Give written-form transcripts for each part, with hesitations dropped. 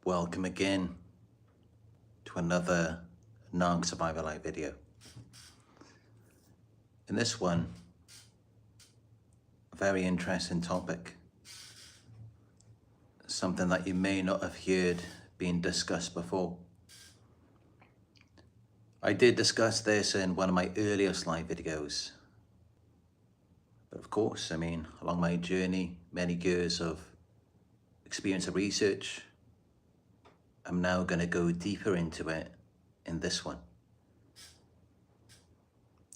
Welcome again to another Narc Survivor live video. In this one, a very interesting topic, something that you may not have heard being discussed before. I did discuss this in one of my earliest live videos, but of course, along my journey, many years of experience and research, I'm now going to go deeper into it in this one.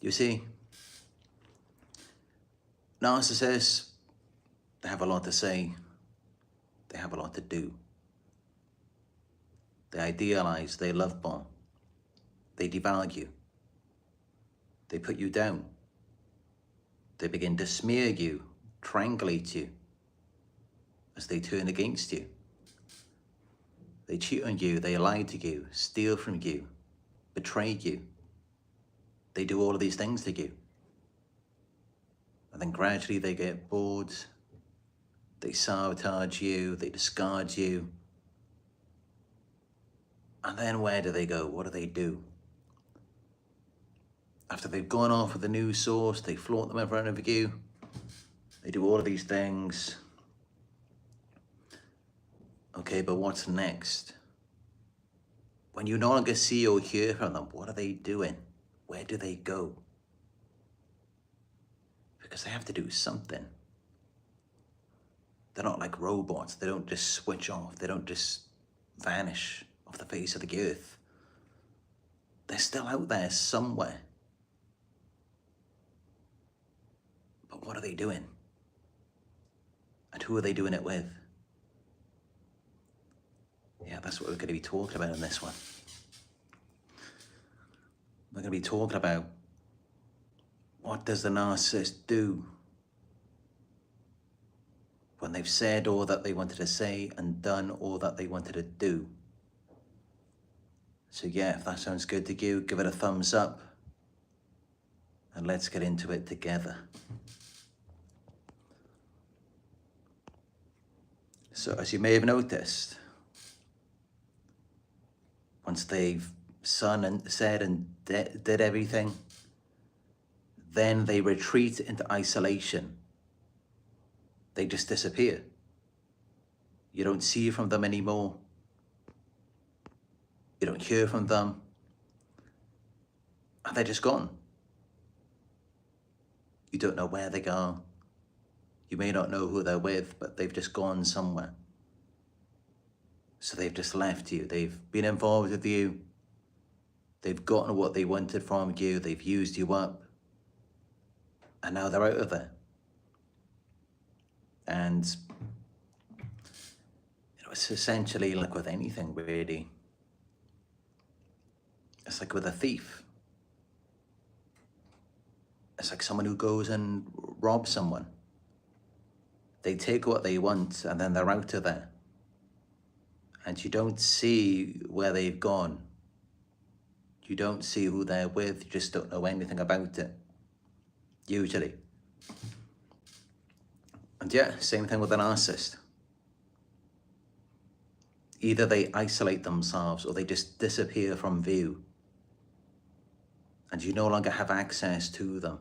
You see, narcissists, they have a lot to say, they have a lot to do. They idealize, they love bomb, they devalue, they put you down, they begin to smear you, triangulate you as they turn against you. They cheat on you, they lie to you, steal from you, betray you. They do all of these things to you. And then gradually they get bored, they sabotage you, they discard you. And then where do they go? What do they do? After they've gone off with a new source, they flaunt them in front of you. They do all of these things. Okay, but what's next? When you no longer see or hear from them, what are they doing? Where do they go? Because they have to do something. They're not like robots. They don't just switch off. They don't just vanish off the face of the earth. They're still out there somewhere. But what are they doing? And who are they doing it with? Yeah, that's what we're going to be talking about in this one. We're going to be talking about what does the narcissist do when they've said all that they wanted to say and done all that they wanted to do. So yeah, if that sounds good to you, give it a thumbs up and let's get into it together. So as you may have noticed, once they've said and did everything, then they retreat into isolation. They just disappear. You don't see from them anymore. You don't hear from them. And they're just gone. You don't know where they are. You may not know who they're with, but they've just gone somewhere. So they've just left you. They've been involved with you. They've gotten what they wanted from you. They've used you up. And now they're out of there. And it's essentially like with anything, really. It's like with a thief. It's like someone who goes and robs someone. They take what they want and then they're out of there. And you don't see where they've gone. You don't see who they're with. You just don't know anything about it, usually. And yeah, same thing with a narcissist. Either they isolate themselves or they just disappear from view. And you no longer have access to them.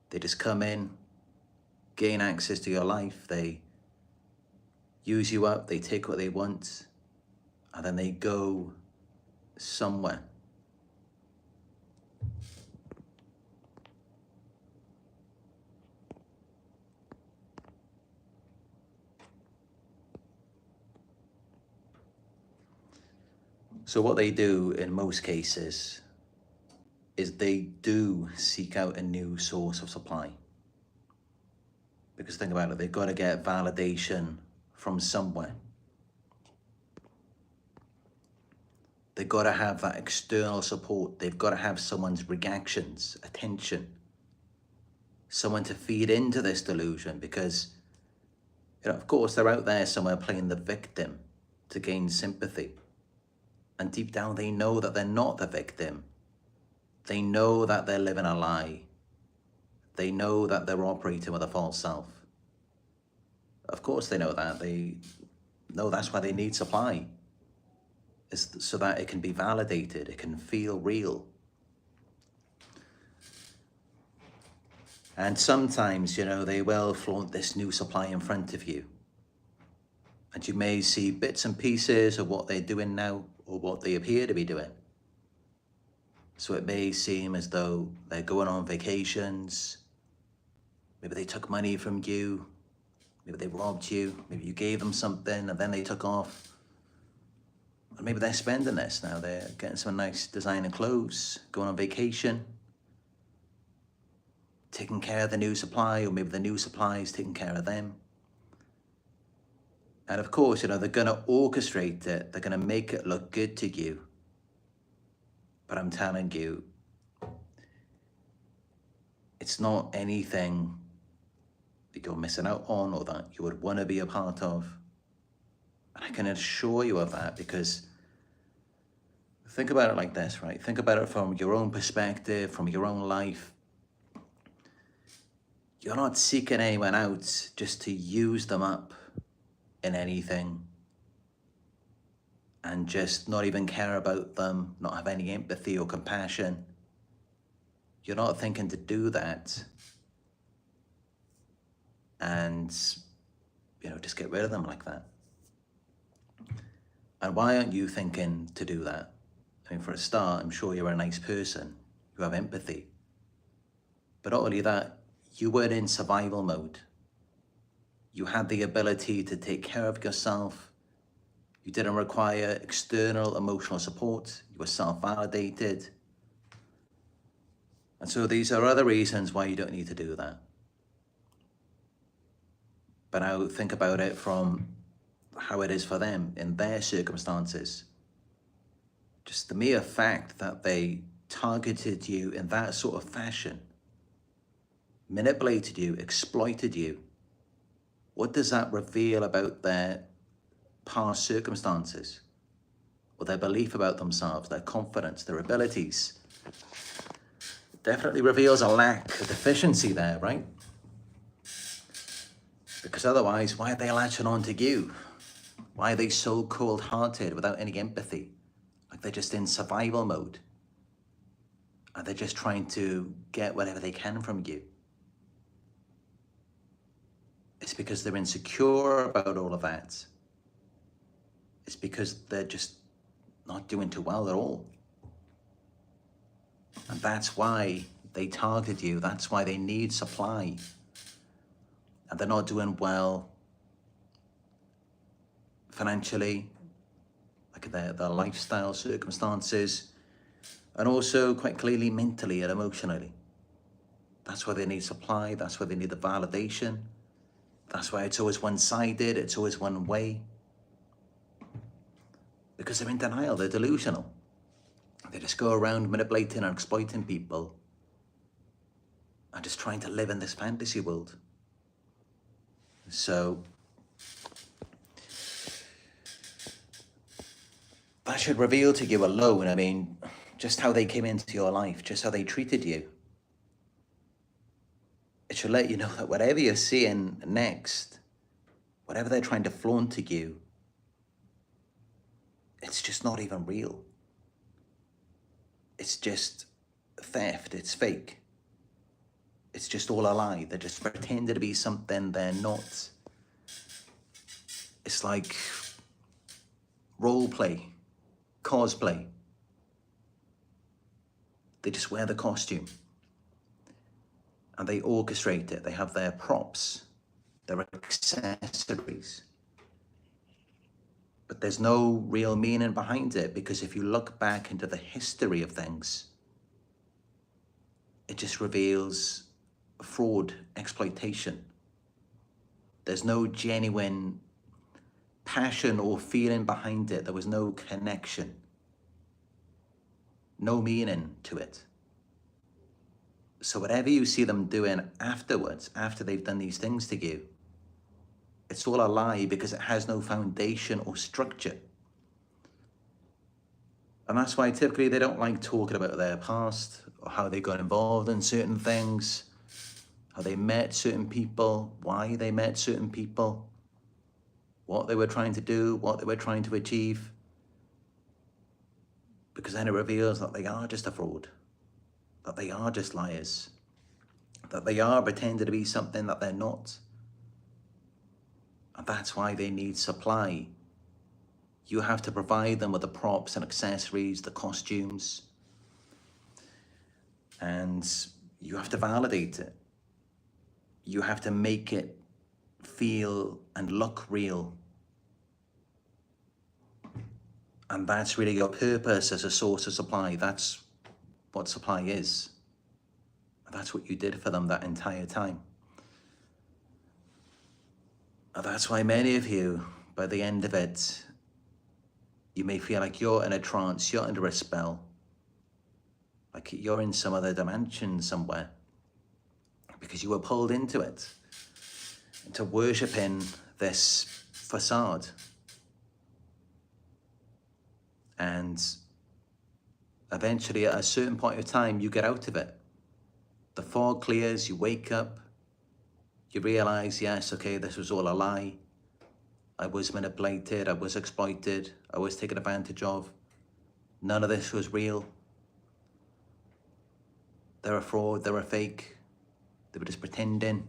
They just come in, gain access to your life. They use you up, they take what they want, and then they go somewhere. So what they do in most cases is they do seek out a new source of supply. Because think about it, they've got to get validation from somewhere. They've got to have that external support. They've got to have someone's reactions, attention, someone to feed into this delusion, because, of course, they're out there somewhere playing the victim to gain sympathy. And deep down, they know that they're not the victim. They know that they're living a lie. They know that they're operating with a false self. Of course they know that. No, that's why they need supply, is so that it can be validated, it can feel real. And sometimes, they will flaunt this new supply in front of you. And you may see bits and pieces of what they're doing now or what they appear to be doing. So it may seem as though they're going on vacations. Maybe they took money from you. Maybe they robbed you. Maybe you gave them something and then they took off. Or maybe they're spending this now. They're getting some nice designer clothes, going on vacation, taking care of the new supply, or maybe the new supply is taking care of them. And of course, they're going to orchestrate it. They're going to make it look good to you. But I'm telling you, it's not anything that you're missing out on or that you would want to be a part of. And I can assure you of that, because think about it like this, right? Think about it from your own perspective, from your own life. You're not seeking anyone out just to use them up in anything and just not even care about them, not have any empathy or compassion. You're not thinking to do that and, just get rid of them like that. And why aren't you thinking to do that? I mean, for a start, I'm sure you're a nice person. You have empathy. But not only that, you were in survival mode. You had the ability to take care of yourself. You didn't require external emotional support. You were self-validated. And so these are other reasons why you don't need to do that. But now think about it from how it is for them in their circumstances. Just the mere fact that they targeted you in that sort of fashion, manipulated you, exploited you, what does that reveal about their past circumstances or their belief about themselves, their confidence, their abilities? It definitely reveals a lack, a deficiency there, right? Because otherwise, why are they latching on to you? Why are they so cold-hearted without any empathy? Like they're just in survival mode. And they're just trying to get whatever they can from you. It's because they're insecure about all of that. It's because they're just not doing too well at all. And that's why they targeted you. That's why they need supply. And they're not doing well financially, like their lifestyle circumstances, and also quite clearly mentally and emotionally. That's why they need supply. That's why they need the validation. That's why it's always one-sided. It's always one way. Because they're in denial. They're delusional. They just go around manipulating and exploiting people and just trying to live in this fantasy world. So that should reveal to you alone, I mean, just how they came into your life, just how they treated you. It should let you know that whatever you're seeing next, whatever they're trying to flaunt to you, it's just not even real. It's just theft, it's fake. It's just all a lie. They're just pretending to be something they're not. It's like role play, cosplay. They just wear the costume and they orchestrate it. They have their props, their accessories. But there's no real meaning behind it, because if you look back into the history of things, it just reveals fraud, exploitation. There's no genuine passion or feeling behind it. There was no connection, no meaning to it. So whatever you see them doing afterwards, after they've done these things to you, it's all a lie, because it has no foundation or structure. And that's why typically they don't like talking about their past or how they got involved in certain things, how they met certain people, why they met certain people. what they were trying to do, what they were trying to achieve, because then it reveals that they are just a fraud, that they are just liars, that they are pretending to be something that they're not. And that's why they need supply. You have to provide them with the props and accessories, the costumes, and you have to validate it. You have to make it feel and look real. And that's really your purpose as a source of supply. That's what supply is. That's what you did for them that entire time. And that's why many of you, by the end of it, you may feel like you're in a trance, you're under a spell, like you're in some other dimension somewhere, because you were pulled into it, into worshipping this facade. And eventually, at a certain point of time, you get out of it. The fog clears, you wake up, you realize, yes, okay, this was all a lie. I was manipulated, I was exploited, I was taken advantage of. None of this was real. They're a fraud, they're a fake. They were just pretending.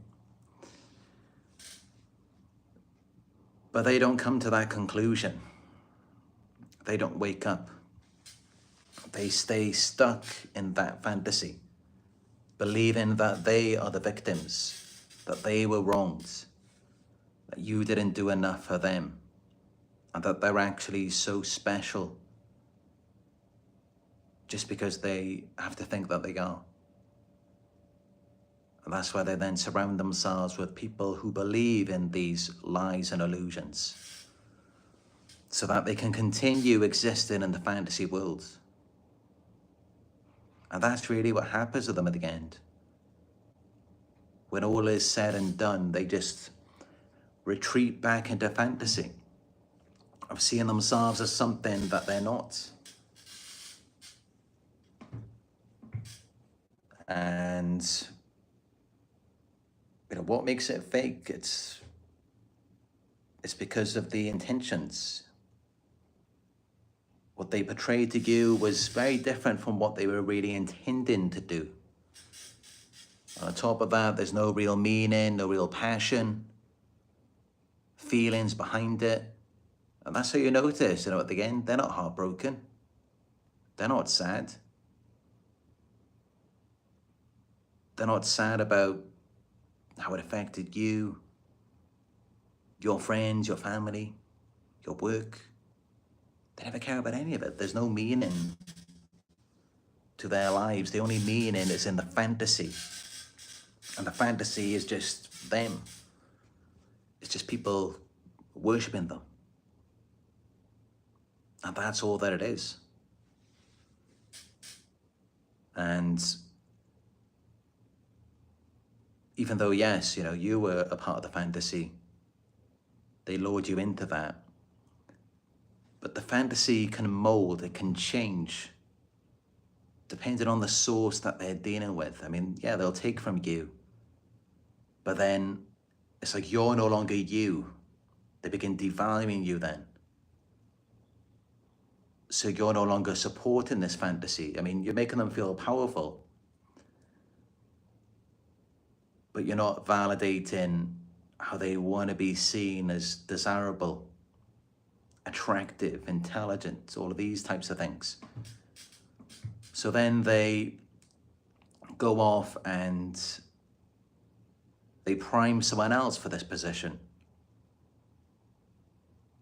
But they don't come to that conclusion. They don't wake up. They stay stuck in that fantasy, believing that they are the victims, that they were wronged, that you didn't do enough for them, and that they're actually so special just because they have to think that they are. And that's why they then surround themselves with people who believe in these lies and illusions, so that they can continue existing in the fantasy world. And that's really what happens to them at the end. When all is said and done, they just retreat back into fantasy of seeing themselves as something that they're not. And what makes it fake? It's because of the intentions. What they portrayed to you was very different from what they were really intending to do. On top of that, there's no real meaning, no real passion, feelings behind it. And that's how you notice, at the end, they're not heartbroken. They're not sad. They're not sad about how it affected you, your friends, your family, your work. They never care about any of it. There's no meaning to their lives. The only meaning is in the fantasy. And the fantasy is just them. It's just people worshipping them. And that's all that it is. And even though, yes, you were a part of the fantasy, they lured you into that. But the fantasy can mold, it can change, depending on the source that they're dealing with. Yeah, they'll take from you, but then it's like you're no longer you. They begin devaluing you then. So you're no longer supporting this fantasy. You're making them feel powerful, but you're not validating how they want to be seen as desirable, attractive, intelligent, all of these types of things. So then they go off and they prime someone else for this position.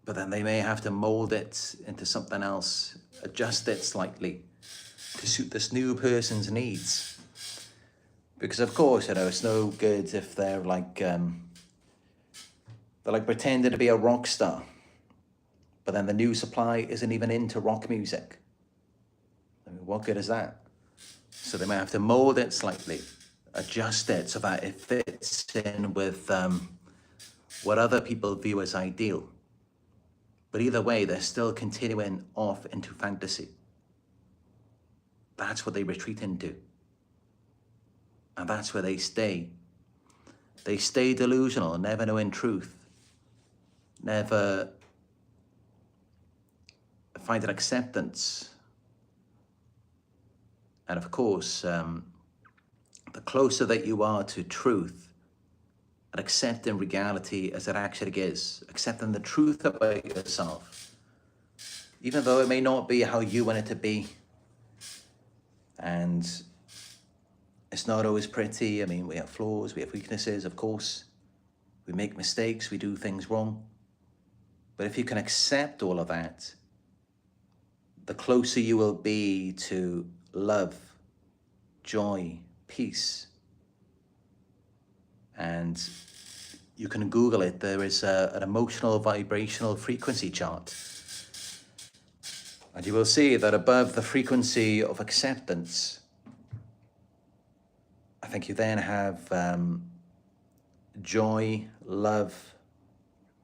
But then they may have to mold it into something else, adjust it slightly to suit this new person's needs. Because of course, it's no good if they're like pretending to be a rock star, but then the new supply isn't even into rock music. What good is that? So they might have to mold it slightly, adjust it so that it fits in with what other people view as ideal. But either way, they're still continuing off into fantasy. That's what they retreat into. And that's where they stay. They stay delusional, never knowing truth, never finding acceptance. And of course, the closer that you are to truth and accepting reality as it actually is, accepting the truth about yourself, even though it may not be how you want it to be, and it's not always pretty. I mean, we have flaws, we have weaknesses, of course. We make mistakes, we do things wrong. But if you can accept all of that, the closer you will be to love, joy, peace. And you can Google it. There is an emotional vibrational frequency chart. And you will see that above the frequency of acceptance, I think you then have joy, love,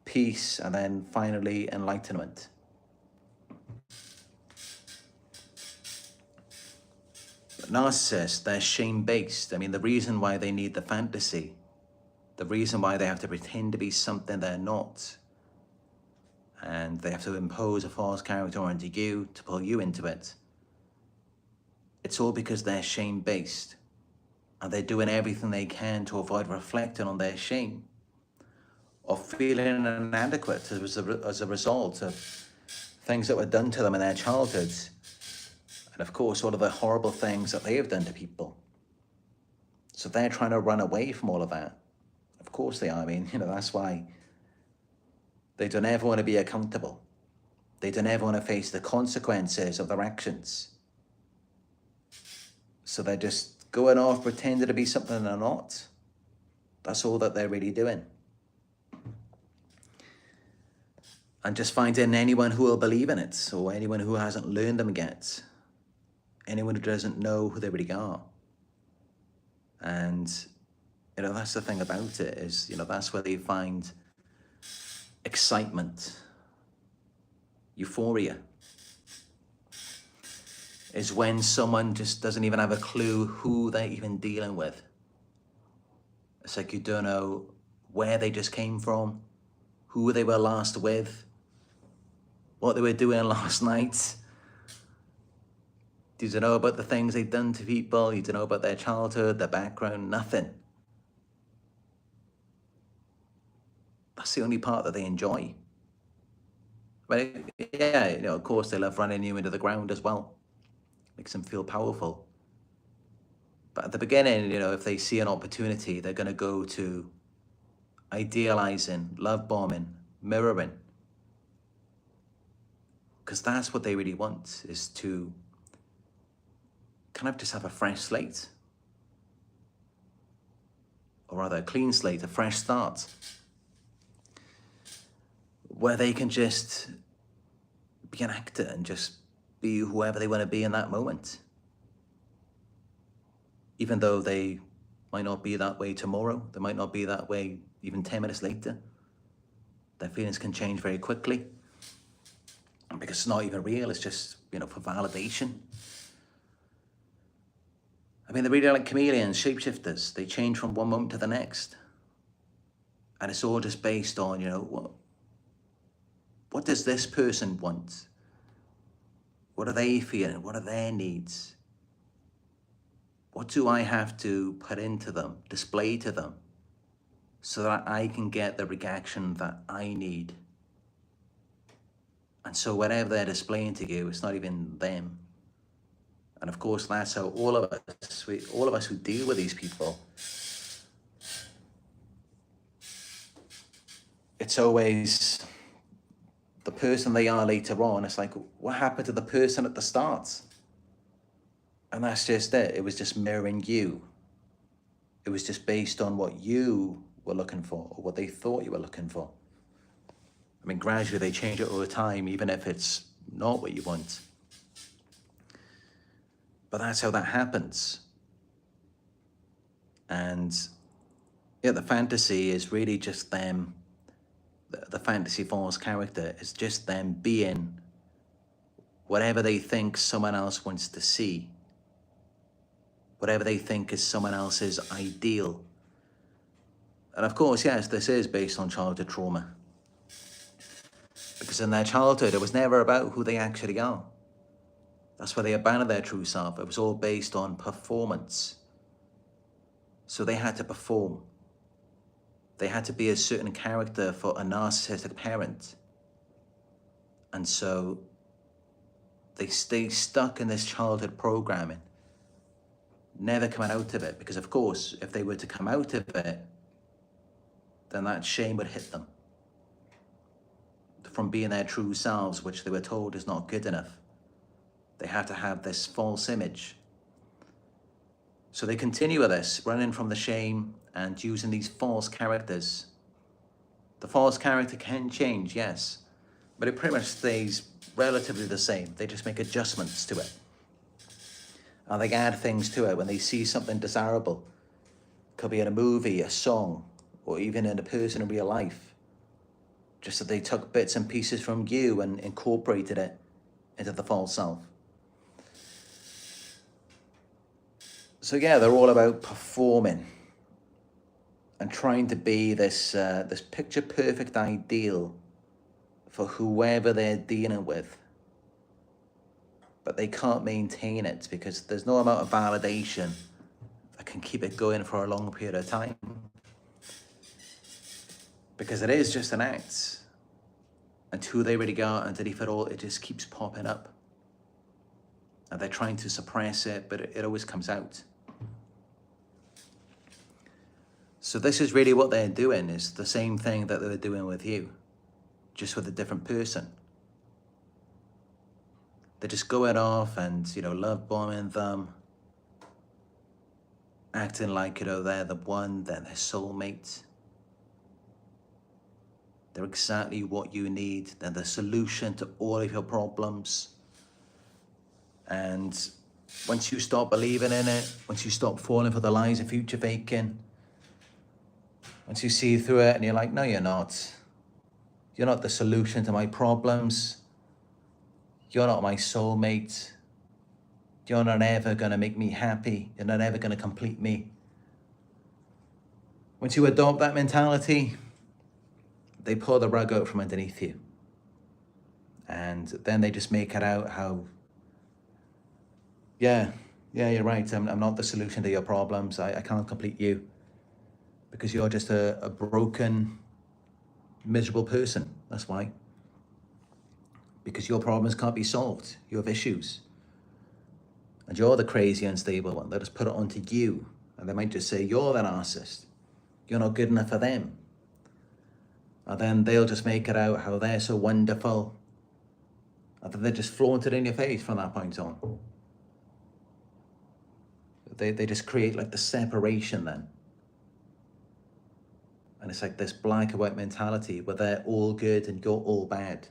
peace, and then finally enlightenment. Narcissists, they're shame-based. I mean, the reason why they need the fantasy, the reason why they have to pretend to be something they're not, and they have to impose a false character onto you to pull you into it, it's all because they're shame-based, and they're doing everything they can to avoid reflecting on their shame or feeling inadequate as a result of things that were done to them in their childhoods. And of course, all of the horrible things that they have done to people. So they're trying to run away from all of that. Of course they are. I mean, that's why they don't ever want to be accountable. They don't ever want to face the consequences of their actions. So they're just going off pretending to be something they're not. That's all that they're really doing. And just finding anyone who will believe in it, or anyone who hasn't learned them yet. Anyone who doesn't know who they really are. And, that's the thing about it is, that's where they find excitement, euphoria, is when someone just doesn't even have a clue who they're even dealing with. It's like you don't know where they just came from, who they were last with, what they were doing last night. You don't know about the things they've done to people. You don't know about their childhood, their background, nothing. That's the only part that they enjoy. But yeah, of course they love running you into the ground as well. Makes them feel powerful. But at the beginning, if they see an opportunity, they're going to go to idealizing, love bombing, mirroring. Because that's what they really want, is to kind of just have a fresh slate. Or rather a clean slate, a fresh start. Where they can just be an actor and just be whoever they want to be in that moment. Even though they might not be that way tomorrow, they might not be that way even 10 minutes later. Their feelings can change very quickly. Because it's not even real, it's just, for validation. I mean, they're really like chameleons, shapeshifters. They change from one moment to the next. And it's all just based on, what does this person want? What are they feeling? What are their needs? What do I have to put into them, display to them, so that I can get the reaction that I need? And so whatever they're displaying to you, it's not even them. And of course, that's how all of us who deal with these people, it's always the person they are later on. It's like, what happened to the person at the start? And that's just it. It was just mirroring you. It was just based on what you were looking for, or what they thought you were looking for. I mean, gradually they change it all the time, even if it's not what you want. But that's how that happens. And yeah, the fantasy is really just them. The fantasy false character is just them being whatever they think someone else wants to see. Whatever they think is someone else's ideal. And of course, yes, this is based on childhood trauma. Because in their childhood, it was never about who they actually are. That's why they abandoned their true self. It was all based on performance. So they had to perform. They had to be a certain character for a narcissistic parent. And so they stay stuck in this childhood programming, never coming out of it. Because of course, if they were to come out of it, then that shame would hit them from being their true selves, which they were told is not good enough. They have to have this false image. So they continue with this, running from the shame and using these false characters. The false character can change, yes, but it pretty much stays relatively the same. They just make adjustments to it. And they add things to it when they see something desirable. Could be in a movie, a song, or even in a person in real life. Just that they took bits and pieces from you and incorporated it into the false self. So yeah, they're all about performing and trying to be this this picture perfect ideal for whoever they're dealing with. But they can't maintain it because there's no amount of validation that can keep it going for a long period of time. Because it is just an act. And who they really are underneath it all, it just keeps popping up. And they're trying to suppress it, but it always comes out. So this is really what they're doing, is the same thing that they were doing with you, just with a different person. They're just going off and, love bombing them, acting like, they're the one, they're their soulmate. They're exactly what you need. They're the solution to all of your problems. And once you stop believing in it, once you stop falling for the lies of future faking, once you see through it and you're like, no, you're not. You're not the solution to my problems. You're not my soulmate. You're not ever going to make me happy. You're not ever going to complete me. Once you adopt that mentality, they pull the rug out from underneath you. And then they just make it out how, yeah, you're right. I'm not the solution to your problems. I can't complete you because you're just a broken, miserable person. That's why. Because your problems can't be solved. You have issues. And you're the crazy, unstable one. They'll just put it onto you. And they might just say, you're the narcissist. You're not good enough for them. And then they'll just make it out how they're so wonderful. And then they just flaunt it in your face from that point on. They just create like the separation then. And it's like this black and white mentality where they're all good and you're all bad.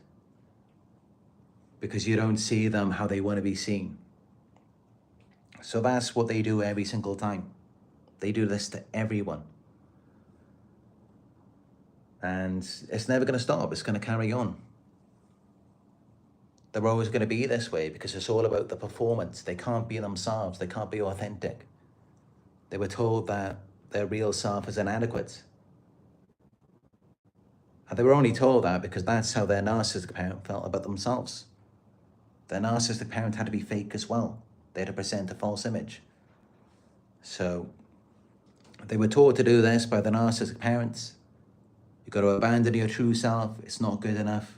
Because you don't see them how they want to be seen. So that's what they do every single time. They do this to everyone. And it's never going to stop. It's going to carry on. They're always going to be this way because it's all about the performance. They can't be themselves. They can't be authentic. They were told that their real self is inadequate. And they were only told that because that's how their narcissistic parent felt about themselves. Their narcissistic parent had to be fake as well. They had to present a false image. So they were taught to do this by the narcissistic parents. You've got to abandon your true self. It's not good enough.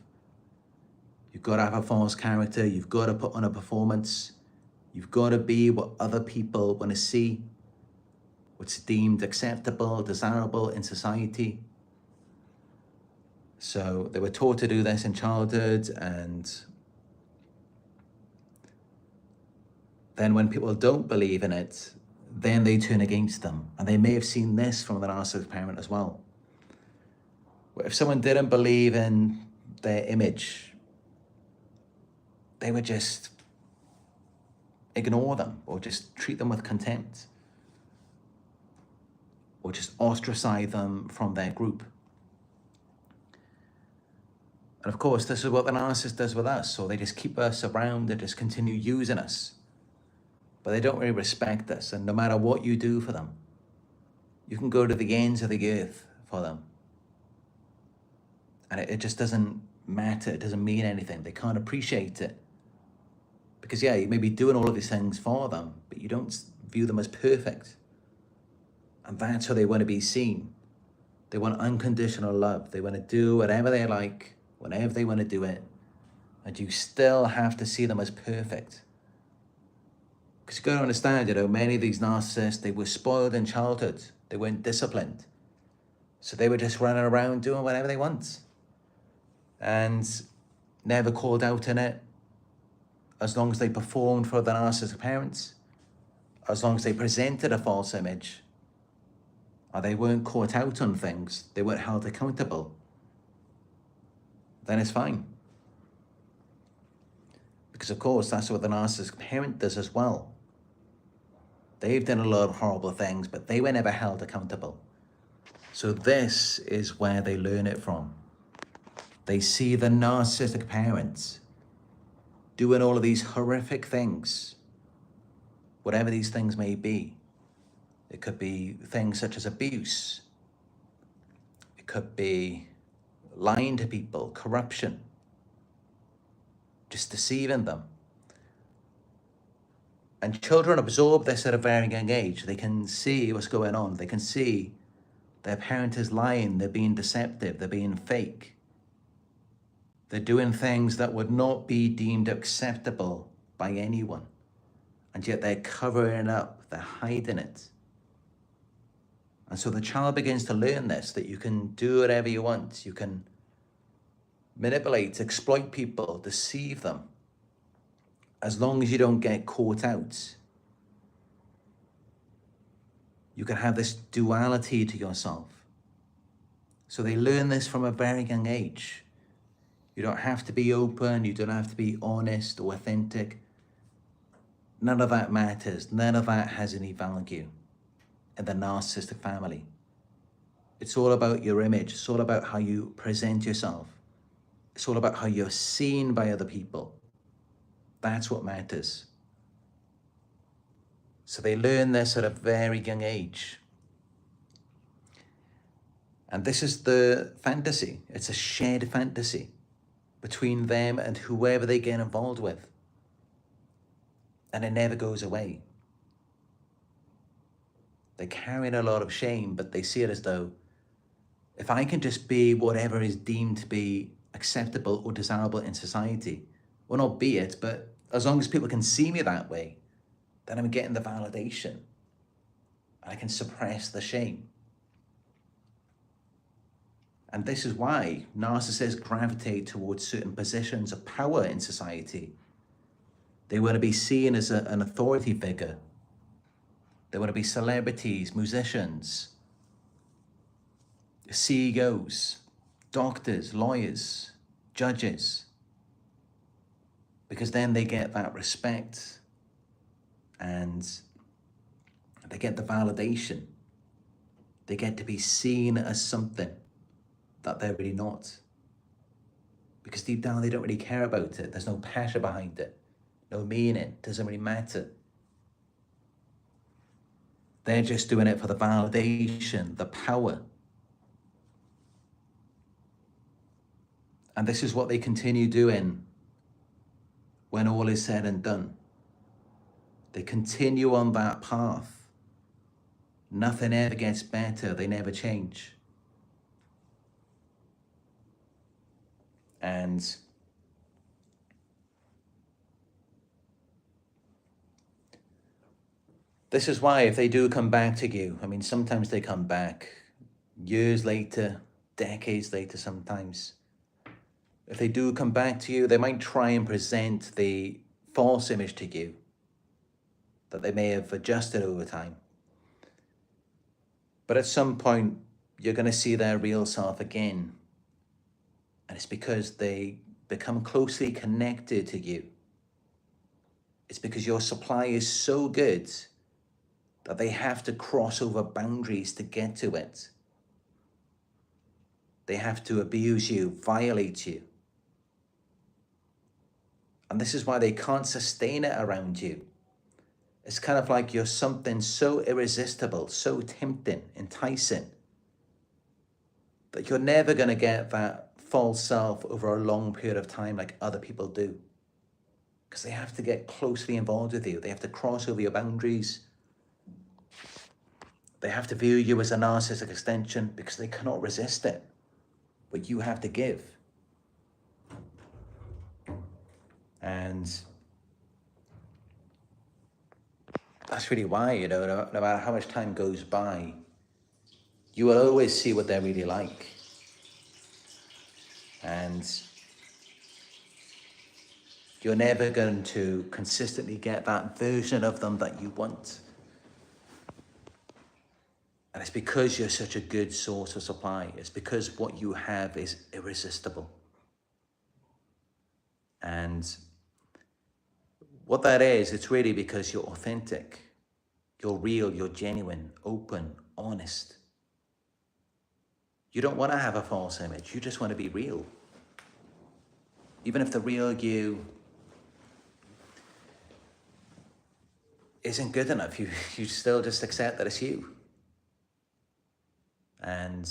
You've got to have a false character. You've got to put on a performance. You've got to be what other people want to see, what's deemed acceptable, desirable in society. So they were taught to do this in childhood, and then when people don't believe in it, then they turn against them. And they may have seen this from the narcissistic parent as well. If someone didn't believe in their image, they would just ignore them or just treat them with contempt or just ostracize them from their group. And of course, this is what the narcissist does with us. So they just keep us around and just continue using us. But they don't really respect us. And no matter what you do for them, you can go to the ends of the earth for them. And it just doesn't matter. It doesn't mean anything. They can't appreciate it. Because yeah, you may be doing all of these things for them, but you don't view them as perfect. And that's how they want to be seen. They want unconditional love. They want to do whatever they like, whenever they want to do it. And you still have to see them as perfect. Because you've got to understand, many of these narcissists, they were spoiled in childhood. They weren't disciplined. So they were just running around doing whatever they want. And never called out in it. As long as they performed for the narcissistic parents, as long as they presented a false image, or they weren't caught out on things, they weren't held accountable, then it's fine. Because of course, that's what the narcissistic parent does as well. They've done a lot of horrible things, but they were never held accountable. So this is where they learn it from. They see the narcissistic parents doing all of these horrific things, whatever these things may be. It could be things such as abuse. It could be lying to people, corruption, just deceiving them. And children absorb this at a very young age. They can see what's going on. They can see their parent is lying, they're being deceptive, they're being fake. They're doing things that would not be deemed acceptable by anyone. And yet they're covering it up, they're hiding it. And so the child begins to learn this, that you can do whatever you want. You can manipulate, exploit people, deceive them, as long as you don't get caught out. You can have this duality to yourself. So they learn this from a very young age. You don't have to be open, you don't have to be honest or authentic. None of that matters. None of that has any value in the narcissistic family. It's all about your image. It's all about how you present yourself. It's all about how you're seen by other people. That's what matters. So they learn this at a very young age. And this is the fantasy. It's a shared fantasy between them and whoever they get involved with. And it never goes away. They're carrying a lot of shame, but they see it as though, if I can just be whatever is deemed to be acceptable or desirable in society, well, not be it, but as long as people can see me that way, then I'm getting the validation. I can suppress the shame. And this is why narcissists gravitate towards certain positions of power in society. They want to be seen as an authority figure. They want to be celebrities, musicians, CEOs, doctors, lawyers, judges. Because then they get that respect and they get the validation. They get to be seen as something that they're really not. Because deep down, they don't really care about it. There's no passion behind it, no meaning, it doesn't really matter. They're just doing it for the validation, the power. And this is what they continue doing when all is said and done. They continue on that path. Nothing ever gets better. They never change. And this is why if they do come back to you, I mean, sometimes they come back years later, decades later sometimes. If they do come back to you, they might try and present the false image to you that they may have adjusted over time. But at some point, you're going to see their real self again. And it's because they become closely connected to you. It's because your supply is so good that they have to cross over boundaries to get to it. They have to abuse you, violate you. And this is why they can't sustain it around you. It's kind of like you're something so irresistible, so tempting, enticing, that you're never going to get that false self over a long period of time like other people do. Because they have to get closely involved with you. They have to cross over your boundaries. They have to view you as a narcissistic extension because they cannot resist it. But you have to give. And that's really why, you know, no matter how much time goes by, you will always see what they're really like. And you're never going to consistently get that version of them that you want. And it's because you're such a good source of supply. It's because what you have is irresistible. And what that is, it's really because you're authentic. You're real, you're genuine, open, honest. You don't want to have a false image. You just want to be real. Even if the real you isn't good enough, you still just accept that it's you. And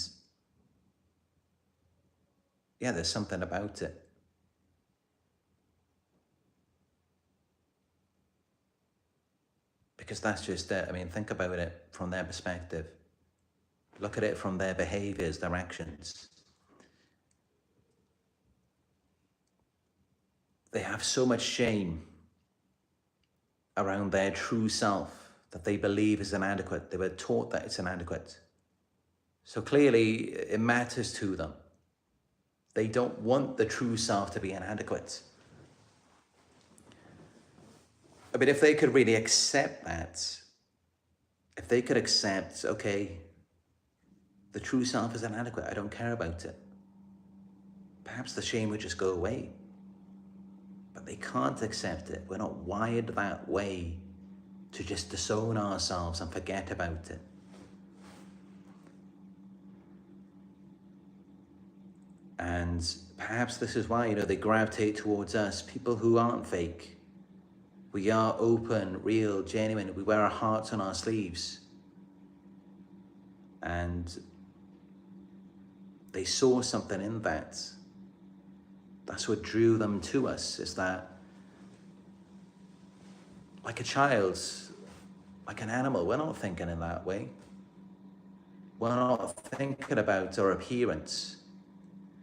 yeah, there's something about it. Because that's just it. I mean, think about it from their perspective. Look at it from their behaviors, their actions. They have so much shame around their true self that they believe is inadequate. They were taught that it's inadequate. So clearly it matters to them. They don't want the true self to be inadequate. I mean, if they could really accept that, if they could accept, okay, the true self is inadequate, I don't care about it, perhaps the shame would just go away. But they can't accept it. We're not wired that way to just disown ourselves and forget about it. And perhaps this is why, you know, they gravitate towards us, people who aren't fake. We are open, real, genuine. We wear our hearts on our sleeves. And they saw something in that. That's what drew them to us, is that, like a child, like an animal, we're not thinking in that way. We're not thinking about our appearance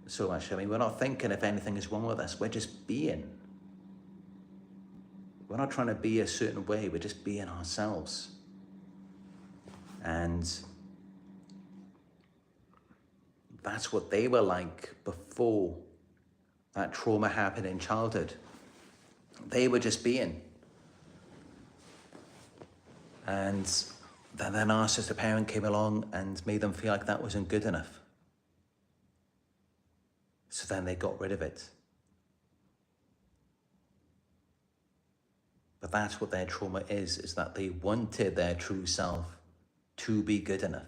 so much. I mean, we're not thinking if anything is wrong with us. We're just being. We're not trying to be a certain way. We're just being ourselves. And that's what they were like before that trauma happened in childhood. They were just being. And then their narcissistic parent came along and made them feel like that wasn't good enough. So then they got rid of it. But that's what their trauma is that they wanted their true self to be good enough.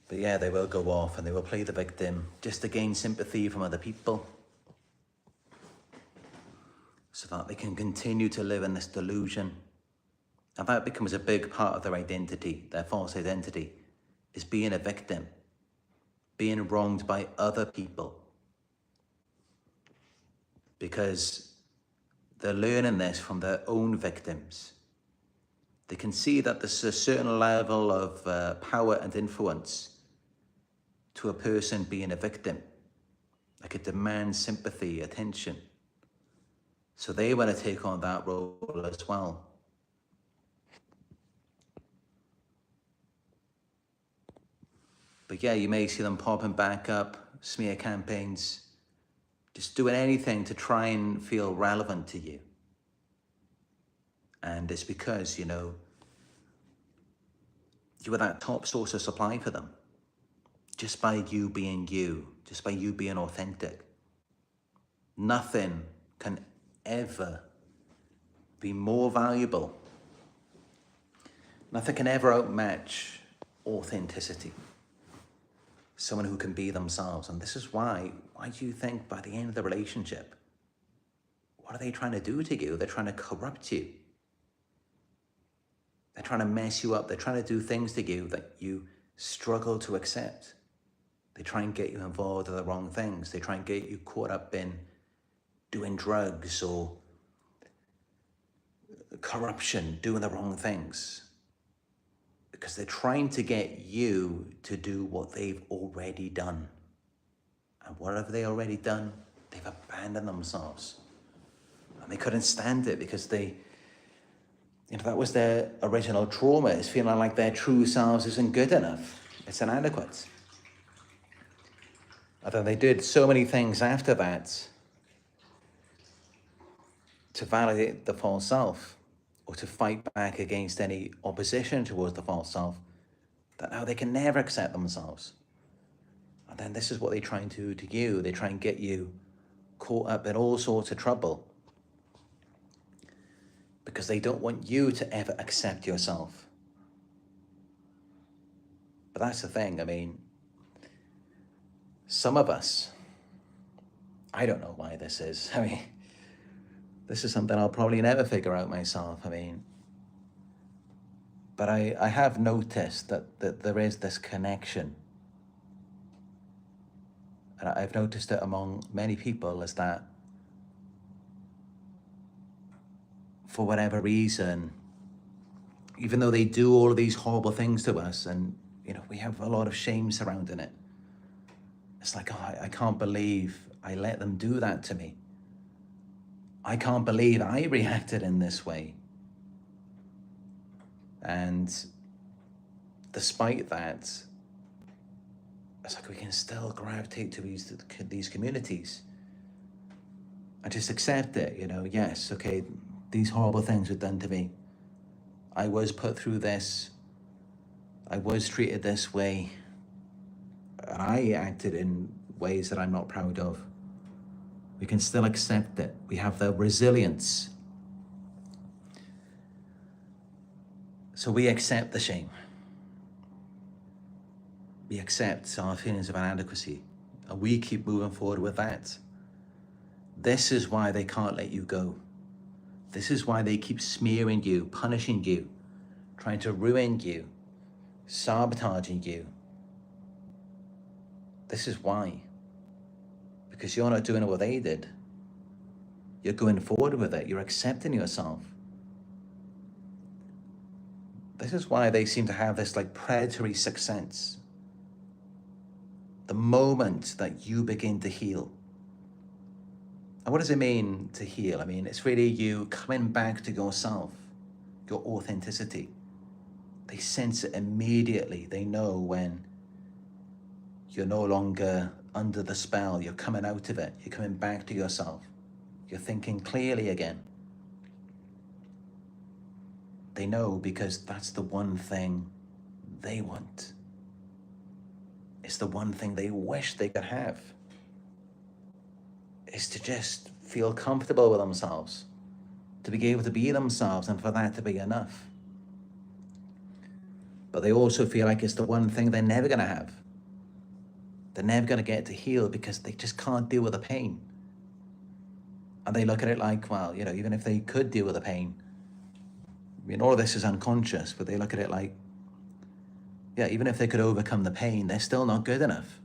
But yeah, they will go off and they will play the victim just to gain sympathy from other people, so that they can continue to live in this delusion. And that becomes a big part of their identity, their false identity, is being a victim, being wronged by other people. Because they're learning this from their own victims. They can see that there's a certain level of power and influence to a person being a victim. Like it demands sympathy, attention. So they want to take on that role as well. But yeah, you may see them popping back up, smear campaigns, just doing anything to try and feel relevant to you. And it's because, you know, you were that top source of supply for them. Just by you being you, just by you being authentic. Nothing can ever be more valuable. Nothing can ever outmatch authenticity. someone who can be themselves. And this is why do you think by the end of the relationship, what are they trying to do to you? They're trying to corrupt you. They're trying to mess you up. They're trying to do things to you that you struggle to accept. They try and get you involved in the wrong things. They try and get you caught up in doing drugs or corruption, doing the wrong things. Because they're trying to get you to do what they've already done. And what have they already done? They've abandoned themselves. And they couldn't stand it because that was their original trauma, is feeling like their true selves isn't good enough. It's inadequate. And then they did so many things after that to validate the false self or to fight back against any opposition towards the false self, that now they can never accept themselves. And then this is what they try and do to you. They try and get you caught up in all sorts of trouble because they don't want you to ever accept yourself. But that's the thing. I mean, some of us, I don't know why this is. I mean, this is something I'll probably never figure out myself. I mean, but I have noticed that there is this connection. And I've noticed it among many people, is that for whatever reason, even though they do all of these horrible things to us, and we have a lot of shame surrounding it, it's like, oh, I can't believe I let them do that to me. I can't believe I reacted in this way. And despite that, it's like we can still gravitate to these communities and just accept it, yes, okay, these horrible things were done to me. I was put through this. I was treated this way. And I acted in ways that I'm not proud of. We can still accept it. We have the resilience. So we accept the shame. We accept our feelings of inadequacy. And we keep moving forward with that. This is why they can't let you go. This is why they keep smearing you, punishing you, trying to ruin you, sabotaging you. This is why. Because you're not doing what they did. You're going forward with it. You're accepting yourself. This is why they seem to have this predatory sixth sense. The moment that you begin to heal. And what does it mean to heal? I mean, it's really you coming back to yourself, your authenticity. They sense it immediately. They know when you're no longer under the spell. You're coming out of it. You're coming back to yourself. You're thinking clearly again. They know because that's the one thing they want. It's the one thing they wish they could have. Is to just feel comfortable with themselves, to be able to be themselves, and for that to be enough. But they also feel like it's the one thing they're never going to have. They're never going to get to heal because they just can't deal with the pain. And they look at it like, well, even if they could deal with the pain, all of this is unconscious, but they look at it like, yeah, even if they could overcome the pain, they're still not good enough.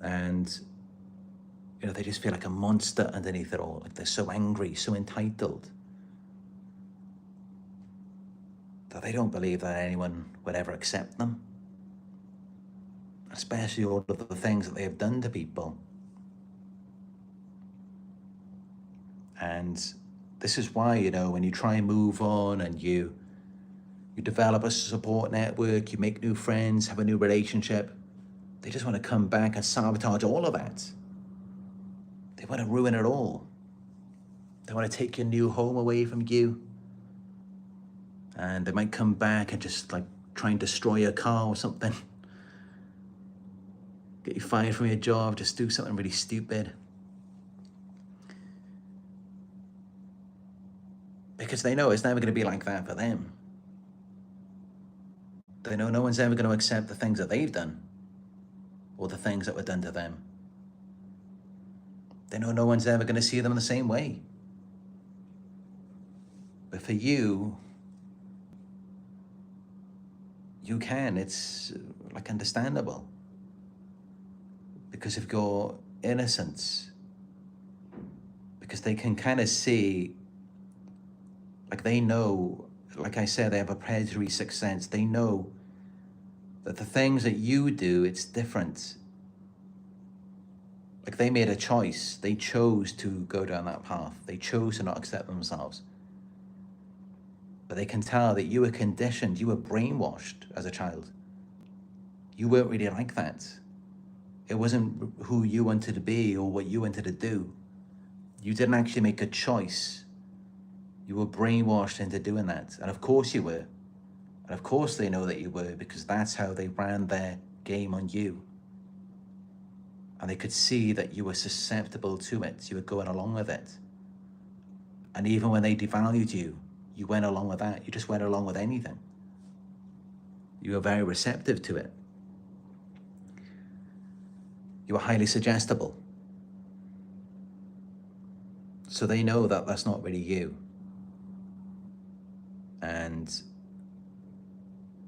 And, they just feel like a monster underneath it all. Like they're so angry, so entitled, that they don't believe that anyone would ever accept them. Especially all of the things that they have done to people. And this is why, when you try and move on and you develop a support network, you make new friends, have a new relationship, they just want to come back and sabotage all of that. They want to ruin it all. They want to take your new home away from you. And they might come back and just try and destroy your car or something. Get you fired from your job, just do something really stupid. Because they know it's never going to be like that for them. They know no one's ever going to accept the things that they've done or the things that were done to them. They know no one's ever going to see them the same way. But for you, you can. It's like understandable because of your innocence. Because they can kind of see, like they know, like I said, they have a predatory sixth sense. They know that the things that you do, it's different. Like they made a choice. They chose to go down that path. They chose to not accept themselves. But they can tell that you were conditioned, you were brainwashed as a child. You weren't really like that. It wasn't who you wanted to be or what you wanted to do. You didn't actually make a choice. You were brainwashed into doing that. And of course you were. And of course they know that you were, because that's how they ran their game on you. And they could see that you were susceptible to it. You were going along with it. And even when they devalued you, you went along with that. You just went along with anything. You were very receptive to it. You were highly suggestible. So they know that that's not really you. And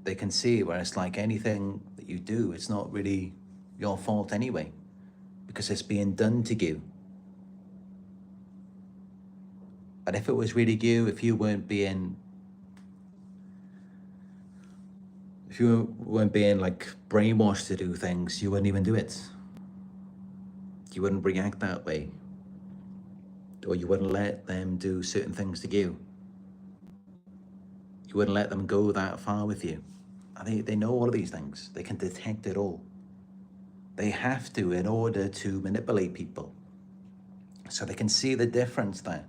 they can see where it's like anything that you do, it's not really your fault anyway, because it's being done to you. And if it was really you, if you weren't being like brainwashed to do things, you wouldn't even do it. You wouldn't react that way. Or you wouldn't let them do certain things to you. You wouldn't let them go that far with you. And they know all of these things. They can detect it all. They have to in order to manipulate people. So they can see the difference there.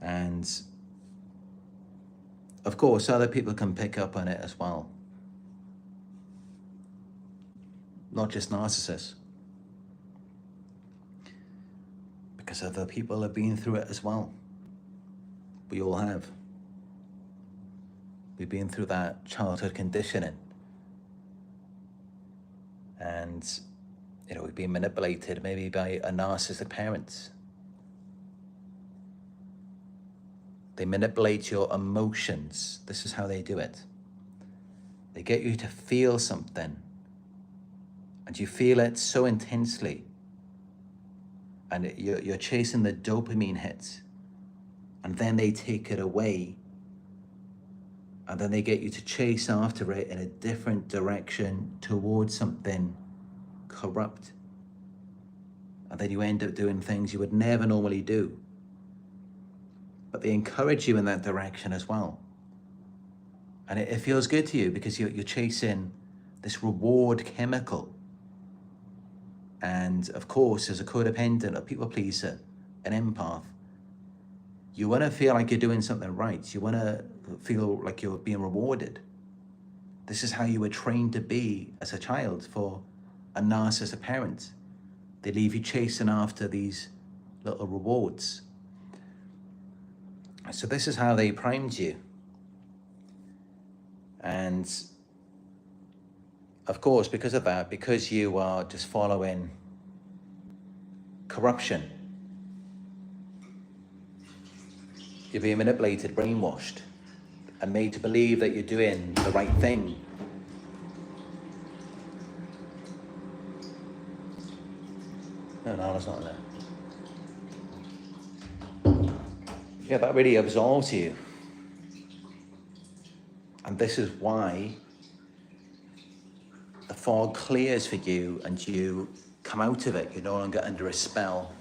And of course, other people can pick up on it as well. Not just narcissists. Because other people have been through it as well. We all have. We've been through that childhood conditioning. And, we've been manipulated maybe by a narcissistic parent. They manipulate your emotions. This is how they do it. They get you to feel something. And you feel it so intensely. And you're chasing the dopamine hit. And then they take it away. And then they get you to chase after it in a different direction towards something corrupt. And then you end up doing things you would never normally do. But they encourage you in that direction as well. And it feels good to you because you're chasing this reward chemical. And of course, as a codependent, a people pleaser, an empath, you want to feel like you're doing something right. You want to feel like you're being rewarded. This is how you were trained to be as a child for a narcissistic parent. They leave you chasing after these little rewards. So this is how they primed you. And of course, because of that, because you are just following corruption, you're being manipulated, brainwashed, and made to believe that you're doing the right thing. No, it's not there. Yeah, that really absolves you. And this is why the fog clears for you and you come out of it. You're no longer under a spell.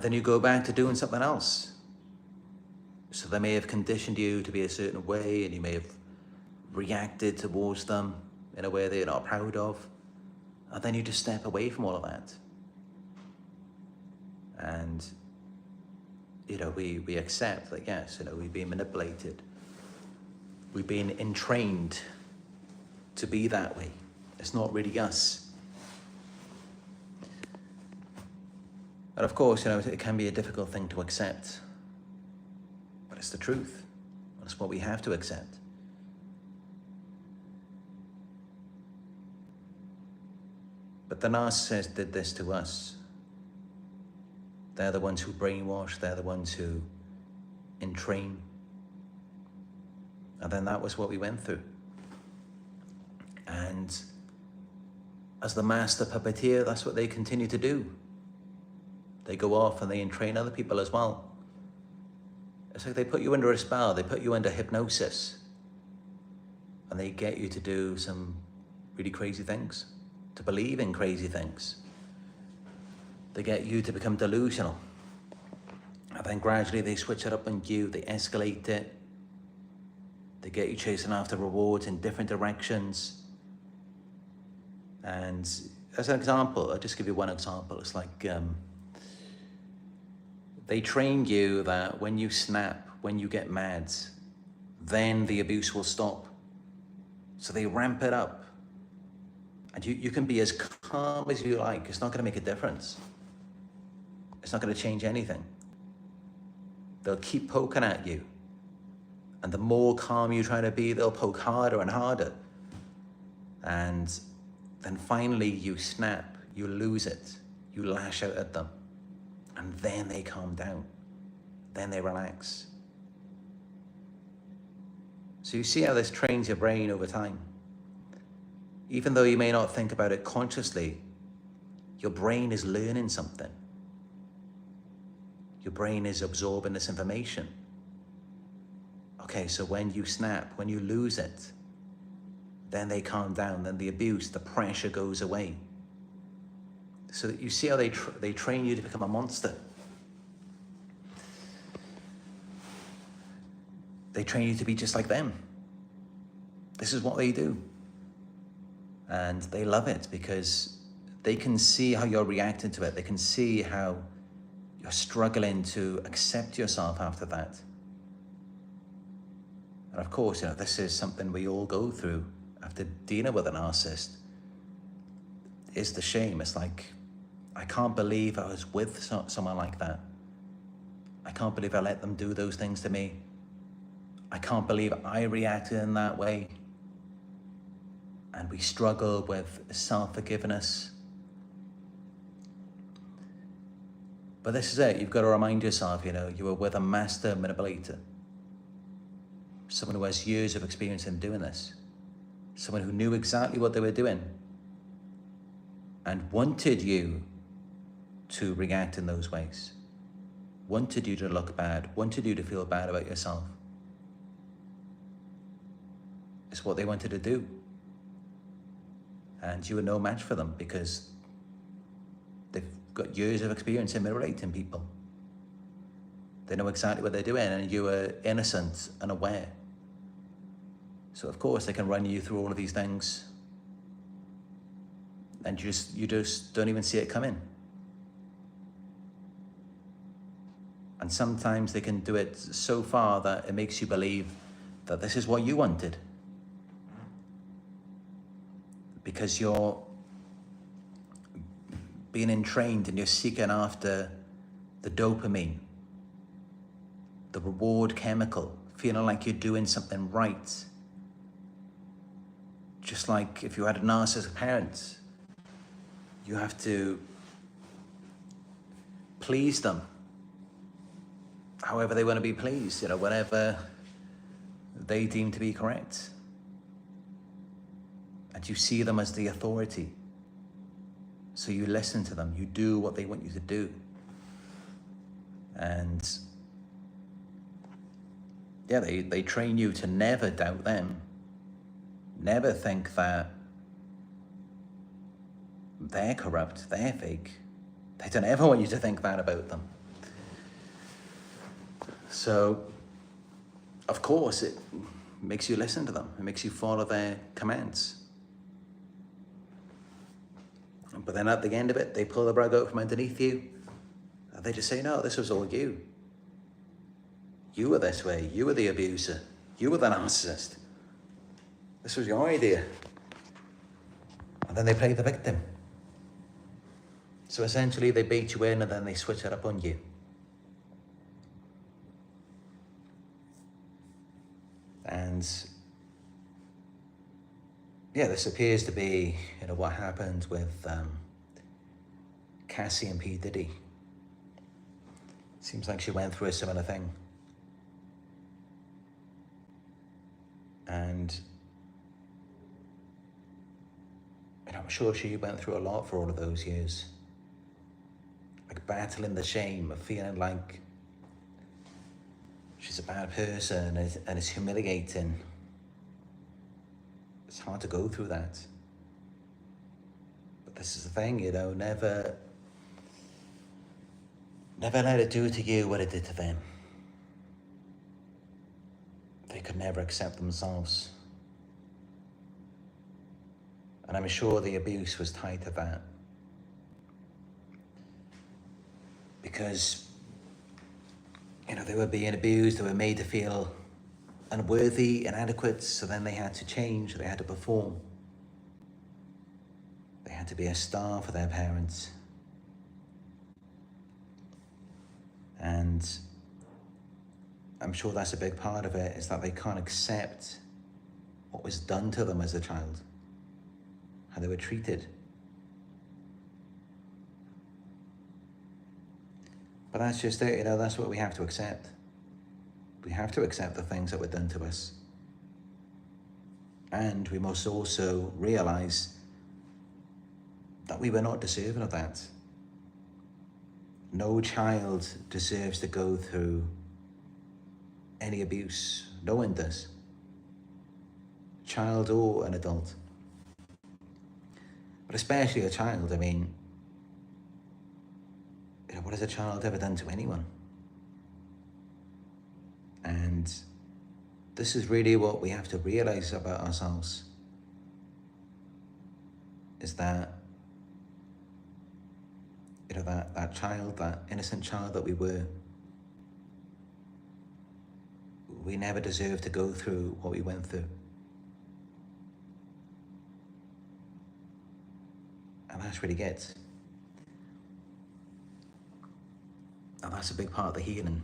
Then you go back to doing something else. So they may have conditioned you to be a certain way and you may have reacted towards them in a way that you're not proud of. And then you just step away from all of that. And we accept that, yes, we've been manipulated. We've been entrained to be that way. It's not really us. And of course, it can be a difficult thing to accept, but it's the truth. That's what we have to accept. But the narcissist did this to us. They're the ones who brainwash, they're the ones who entrain. And then that was what we went through. And as the master puppeteer, that's what they continue to do. They go off and they entrain other people as well. It's like they put you under a spell, they put you under hypnosis, and they get you to do some really crazy things, to believe in crazy things. They get you to become delusional. And then gradually they switch it up on you, they escalate it. They get you chasing after rewards in different directions. And as an example, I'll just give you one example. It's like they train you that when you snap, when you get mad, then the abuse will stop. So they ramp it up. And you can be as calm as you like. It's not going to make a difference. It's not going to change anything. They'll keep poking at you. And the more calm you try to be, they'll poke harder and harder. And then finally you snap, you lose it, you lash out at them. And then they calm down. Then they relax. So you see how this trains your brain over time. Even though you may not think about it consciously, your brain is learning something. Your brain is absorbing this information. Okay, so when you snap, when you lose it, then they calm down, then the abuse, the pressure goes away. So that you see how they train you to become a monster. They train you to be just like them. This is what they do. And they love it because they can see how you're reacting to it. They can see how you're struggling to accept yourself after that. And of course, this is something we all go through after dealing with a narcissist. Is the shame. It's like, I can't believe I was with someone like that. I can't believe I let them do those things to me. I can't believe I reacted in that way. And we struggle with self-forgiveness. But this is it. You've got to remind yourself, you were with a master manipulator. Someone who has years of experience in doing this. Someone who knew exactly what they were doing and wanted you to react in those ways. Wanted you to look bad, wanted you to feel bad about yourself. It's what they wanted to do. And you were no match for them because they've got years of experience in manipulating people. They know exactly what they're doing and you were innocent and aware. So of course they can run you through all of these things and you just don't even see it coming. And sometimes they can do it so far that it makes you believe that this is what you wanted. Because you're being entrained and you're seeking after the dopamine, the reward chemical, feeling like you're doing something right. Just like if you had a narcissistic parent, you have to please them however they want to be pleased, whatever they deem to be correct. And you see them as the authority. So you listen to them, you do what they want you to do. And yeah, they train you to never doubt them. Never think that they're corrupt, they're fake. They don't ever want you to think that about them. So, of course, it makes you listen to them. It makes you follow their commands. But then at the end of it, they pull the rug out from underneath you. And they just say, no, this was all you. You were this way. You were the abuser. You were the narcissist. This was your idea. And then they play the victim. So essentially they bait you in and then they switch it up on you. And yeah, this appears to be, what happened with Cassie and P. Diddy. Seems like she went through a similar thing. And I'm sure she went through a lot for all of those years. Like battling the shame of feeling like she's a bad person and it's humiliating. It's hard to go through that. But this is the thing, never let it do to you what it did to them. They could never accept themselves. And I'm sure the abuse was tied to that. Because, they were being abused, they were made to feel unworthy, inadequate, so then they had to change, they had to perform. They had to be a star for their parents. And I'm sure that's a big part of it, is that they can't accept what was done to them as a child, how they were treated. But that's just it, that's what we have to accept. We have to accept the things that were done to us. And we must also realize that we were not deserving of that. No child deserves to go through any abuse. No one does. Child or an adult. But especially a child, what has a child ever done to anyone? And this is really what we have to realize about ourselves, is that, that child, that innocent child that we were, we never deserved to go through what we went through. And that's really it. And that's a big part of the healing,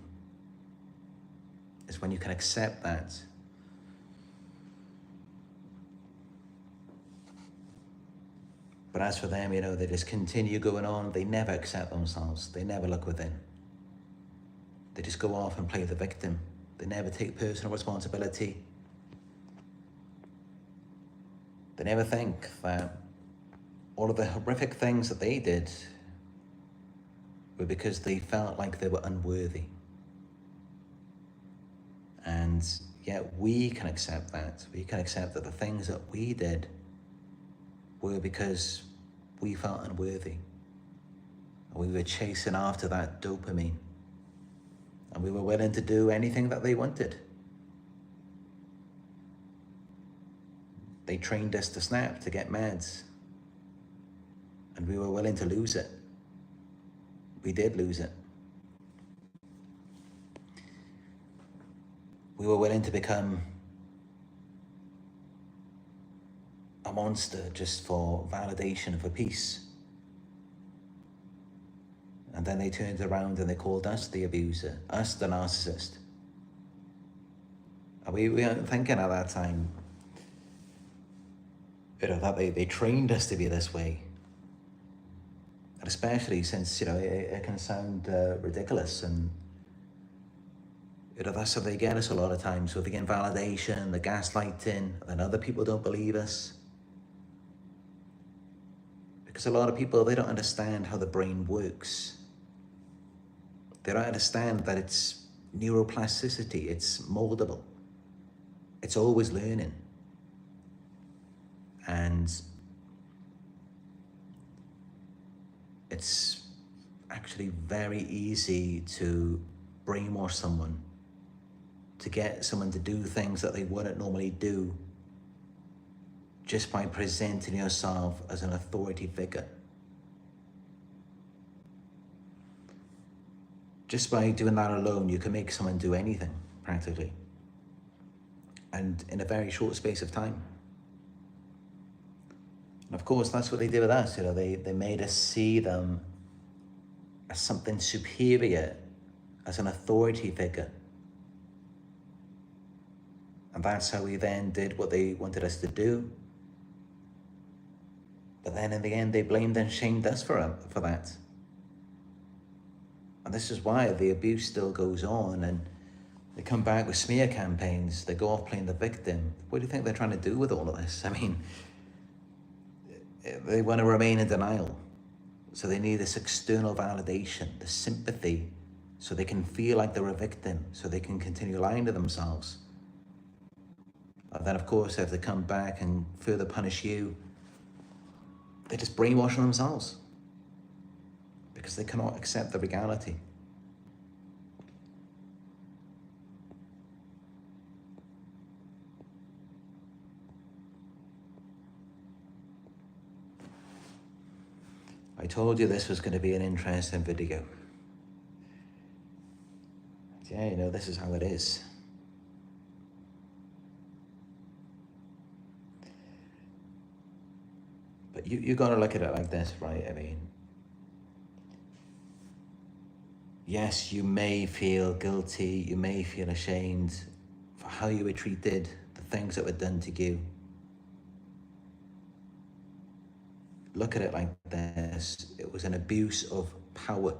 is when you can accept that. But as for them, they just continue going on. They never accept themselves. They never look within. They just go off and play the victim. They never take personal responsibility. They never think that all of the horrific things that they did were because they felt like they were unworthy. And yet we can accept that. We can accept that the things that we did were because we felt unworthy. And we were chasing after that dopamine. And we were willing to do anything that they wanted. They trained us to snap, to get meds. And we were willing to lose it. We did lose it. We were willing to become a monster just for validation, for peace. And then they turned around and they called us the abuser, us the narcissist. And we weren't thinking at that time, that they trained us to be this way. And especially since, it can sound ridiculous, and that's how they get us a lot of times. So they get validation, the gaslighting, and other people don't believe us. Because a lot of people, they don't understand how the brain works. They don't understand that it's neuroplasticity, it's moldable. It's always learning. And it's actually very easy to brainwash someone, to get someone to do things that they wouldn't normally do, just by presenting yourself as an authority figure. Just by doing that alone, you can make someone do anything, practically. And in a very short space of time. And of course, that's what they did with us. They made us see them as something superior, as an authority figure. And that's how we then did what they wanted us to do. But then in the end, they blamed and shamed us for that. And this is why the abuse still goes on, and they come back with smear campaigns. They go off playing the victim. What do you think they're trying to do with all of this? I mean, they want to remain in denial. So they need this external validation, the sympathy, so they can feel like they're a victim, so they can continue lying to themselves. And then, of course, if they come back and further punish you, they're just brainwashing themselves because they cannot accept the reality. I told you this was going to be an interesting video. Yeah, you know, this is how it is. But you got to look at it like this, right? I mean, yes, you may feel guilty, you may feel ashamed for how you were treated, the things that were done to you. Look at it like this. It was an abuse of power.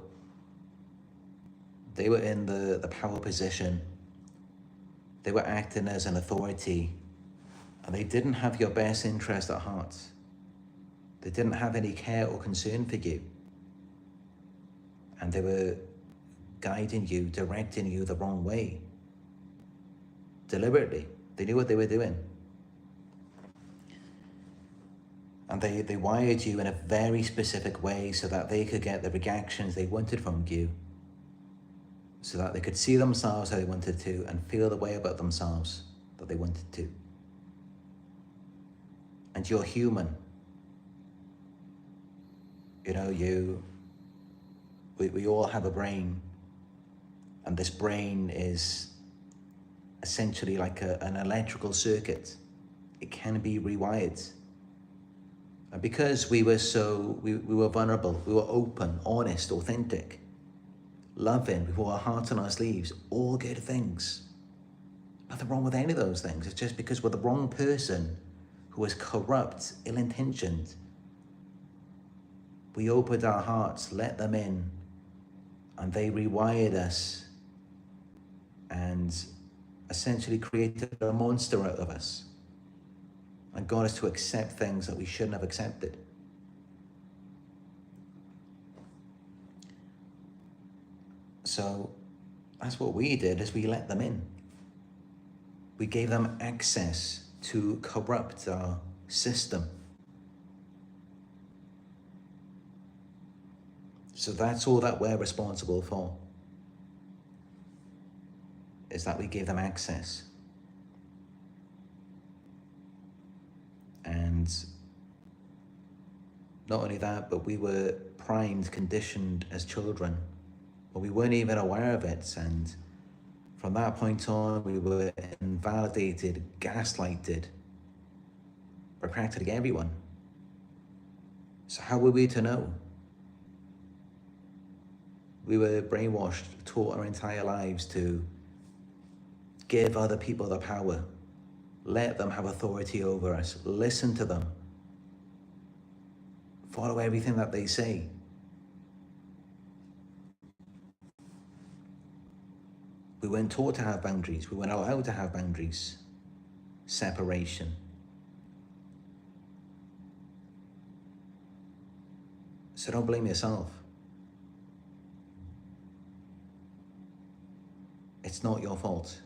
They were in the power position. They were acting as an authority, and they didn't have your best interest at heart. They didn't have any care or concern for you. And they were guiding you, directing you the wrong way. Deliberately. They knew what they were doing. And they wired you in a very specific way so that they could get the reactions they wanted from you, so that they could see themselves how they wanted to and feel the way about themselves that they wanted to. And you're human. You know, we all have a brain, and this brain is essentially like an electrical circuit. It can be rewired. And because we were vulnerable, we were open, honest, authentic, loving, we wore our hearts on our sleeves, all good things. Nothing wrong with any of those things. It's just because we're the wrong person who was corrupt, ill-intentioned. We opened our hearts, let them in, and they rewired us and essentially created a monster out of us and got us to accept things that we shouldn't have accepted. So that's what we did, is we let them in. We gave them access to corrupt our system. So that's all that we're responsible for, is that we gave them access. And not only that, but we were primed, conditioned as children, but we weren't even aware of it. And from that point on, we were invalidated, gaslighted by practically everyone. So how were we to know? We were brainwashed, taught our entire lives to give other people the power, let them have authority over us, listen to them, follow everything that they say. We weren't taught to have boundaries. We weren't allowed to have boundaries. Separation. So don't blame yourself. It's not your fault.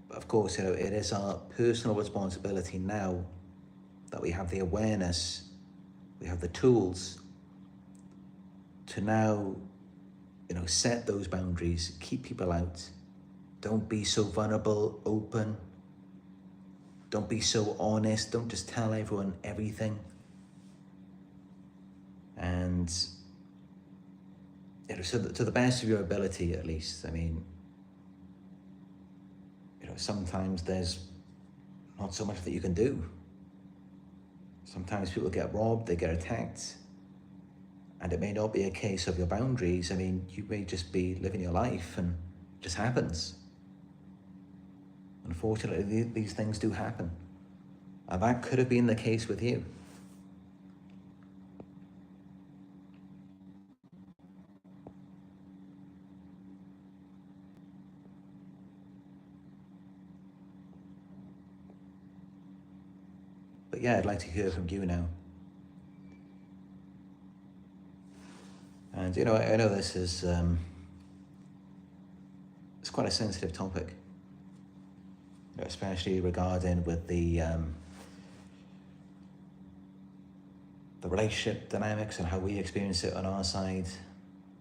But of course, you know, it is our personal responsibility now that we have the awareness, we have the tools to now, you know, set those boundaries, keep people out. Don't be so vulnerable, open. Don't be so honest. Don't just tell everyone everything. And you know, so to the best of your ability, at least. I mean, you know, sometimes there's not so much that you can do. Sometimes people get robbed, they get attacked, and it may not be a case of your boundaries. I mean, you may just be living your life and just happens. Unfortunately, these things do happen. And that could have been the case with you. But yeah, I'd like to hear from you now. And I know this is it's quite a sensitive topic, especially regarding with the relationship dynamics and how we experience it on our side,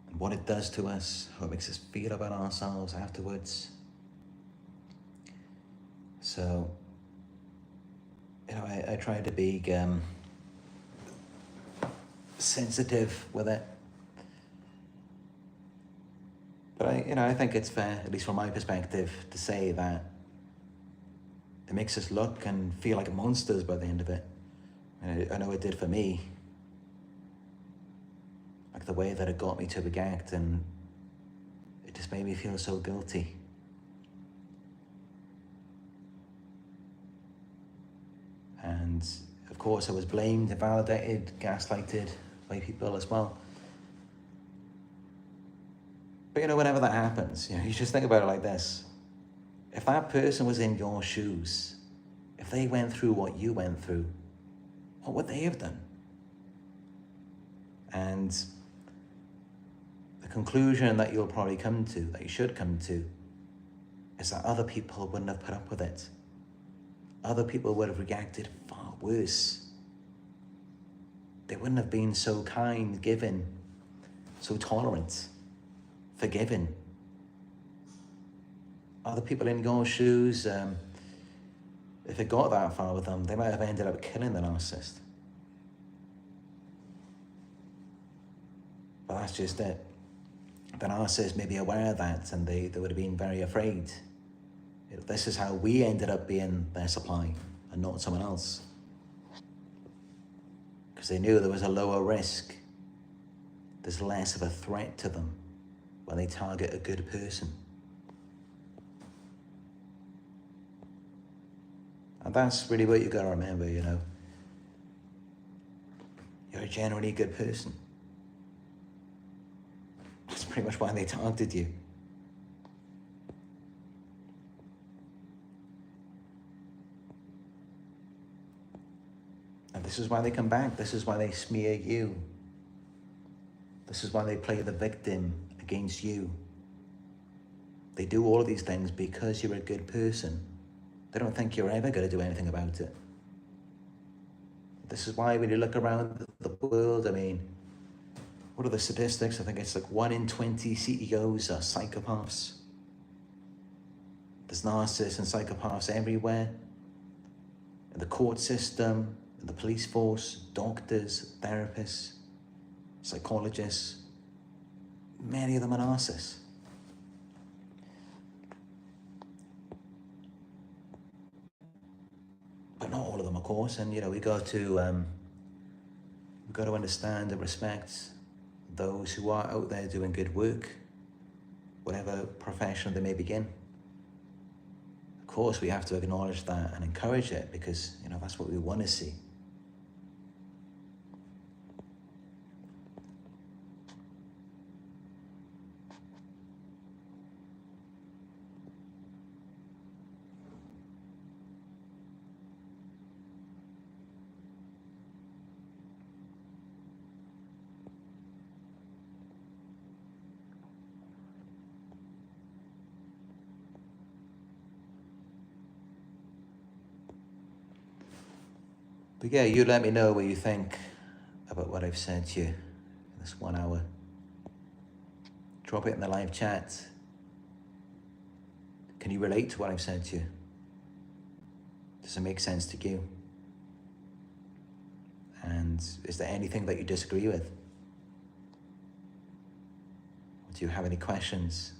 and what it does to us, how it makes us feel about ourselves afterwards. So, I try to be sensitive with it. But I think it's fair, at least from my perspective, to say that it makes us look and feel like monsters by the end of it. I know it did for me. Like the way that it got me to react, and it just made me feel so guilty. And of course I was blamed, invalidated, gaslighted by people as well. But whenever that happens, you just think about it like this. If that person was in your shoes, if they went through what you went through, what would they have done? And the conclusion that you'll probably come to, that you should come to, is that other people wouldn't have put up with it. Other people would have reacted far worse. They wouldn't have been so kind, giving, so tolerant, forgiving. Other people in your shoes, if it got that far with them, they might have ended up killing the narcissist. But that's just it. The narcissist may be aware of that, and they would have been very afraid. This is how we ended up being their supply and not someone else. Because they knew there was a lower risk. There's less of a threat to them when they target a good person. And that's really what you gotta remember, You're a generally good person. That's pretty much why they targeted you. And this is why they come back. This is why they smear you. This is why they play the victim against you. They do all of these things because you're a good person. They don't think you're ever going to do anything about it. This is why when you look around the world, what are the statistics? I think it's like 1 in 20 CEOs are psychopaths. There's narcissists and psychopaths everywhere. In the court system, in the police force, doctors, therapists, psychologists. Many of them are narcissists. But not all of them, of course. And we got to understand and respect those who are out there doing good work, whatever profession they may begin. Of course, we have to acknowledge that and encourage it, because that's what we want to see. But yeah, you let me know what you think about what I've said to you in this 1 hour. Drop it in the live chat. Can you relate to what I've said to you? Does it make sense to you? And is there anything that you disagree with? Or do you have any questions?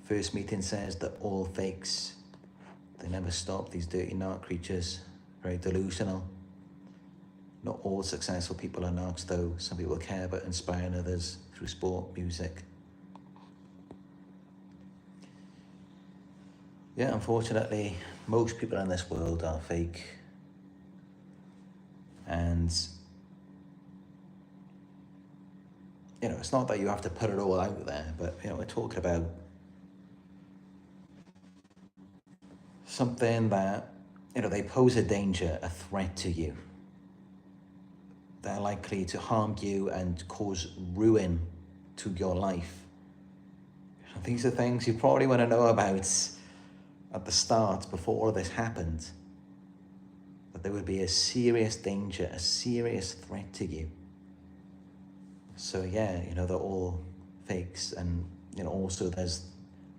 First Meeting says that all fakes, they never stop, these dirty narc creatures, very delusional. Not all successful people are narcs though. Some people care about inspiring others through sport, music. Yeah, unfortunately, most people in this world are fake. And, you know, it's not that you have to put it all out there, but, you know, we're talking about something that, you know, they pose a danger, a threat to you. They're likely to harm you and cause ruin to your life. These are things you probably want to know about at the start, before all of this happened. That there would be a serious danger, a serious threat to you. So yeah, you know, they're all fakes. And, you know, also there's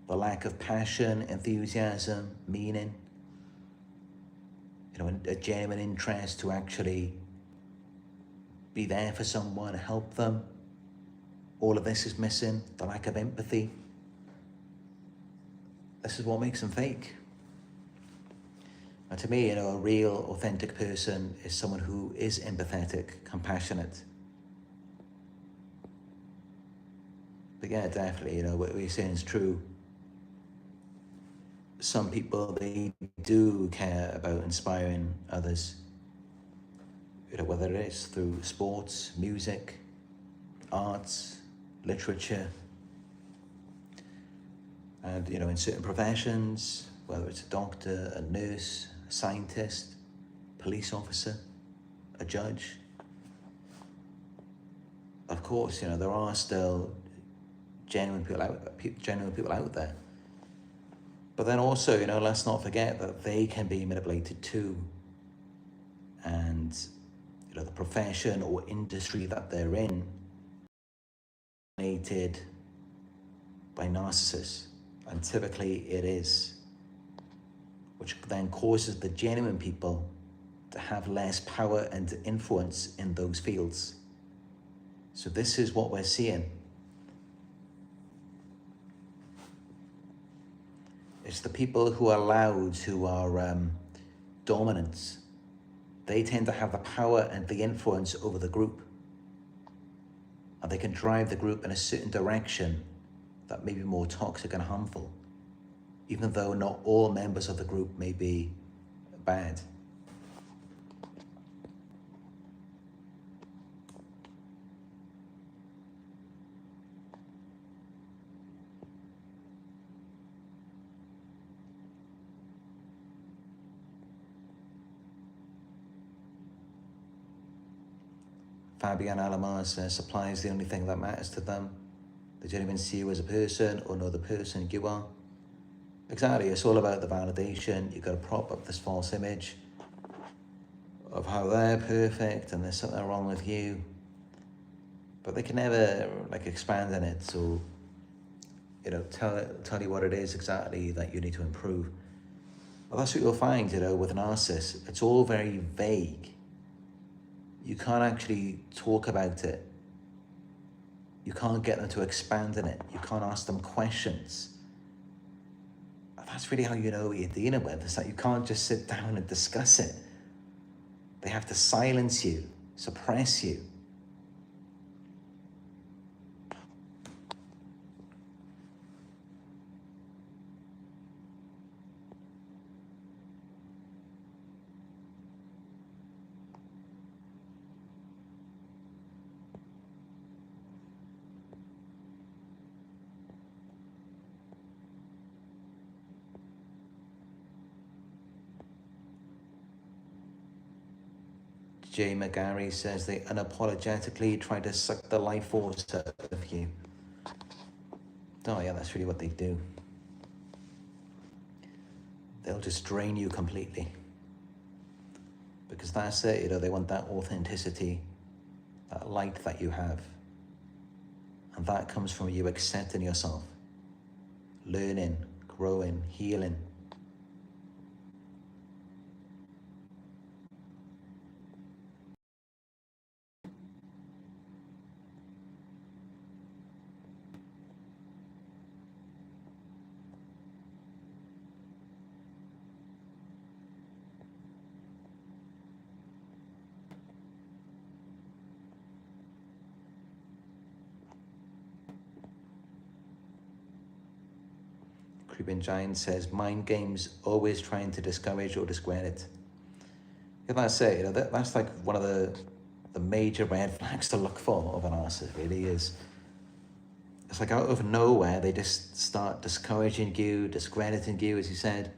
the lack of passion, enthusiasm, meaning, you know, a genuine interest to actually be there for someone, help them. All of this is missing, the lack of empathy. This is what makes them fake. And to me, you know, a real, authentic person is someone who is empathetic, compassionate. But yeah, definitely, you know, what you're saying is true. Some people, they do care about inspiring others. You know, whether it is through sports, music, arts, literature. And, you know, in certain professions, whether it's a doctor, a nurse, a scientist, police officer, a judge. Of course, you know, there are still genuine people out there. But then also, you know, let's not forget that they can be manipulated too. And, you know, the profession or industry that they're in, dominated by narcissists. And typically it is, which then causes the genuine people to have less power and influence in those fields. So this is what we're seeing. It's the people who are loud, who are dominant. They tend to have the power and the influence over the group. And they can drive the group in a certain direction that may be more toxic and harmful, even though not all members of the group may be bad. Fabian Alamar says, supply is the only thing that matters to them. They don't even see you as a person or know the person you are. Exactly, it's all about the validation. You've got to prop up this false image of how they're perfect and there's something wrong with you. But they can never like expand on it. So, you know, tell you what it is exactly that you need to improve. Well, that's what you'll find, you know, with a narcissist. It's all very vague. You can't actually talk about it. You can't get them to expand on it. You can't ask them questions. That's really how you know what you're dealing with. It's like you can't just sit down and discuss it. They have to silence you, suppress you. Jay McGarry says they unapologetically try to suck the life force out of you. Oh yeah, that's really what they do. They'll just drain you completely. Because that's it, you know, they want that authenticity, that light that you have. And that comes from you accepting yourself, learning, growing, healing. Creeping Giant says, mind games, always trying to discourage or discredit. If I say, you know, that's like one of the major red flags to look for of an narcissist, really is. It's like out of nowhere, they just start discouraging you, discrediting you, as you said.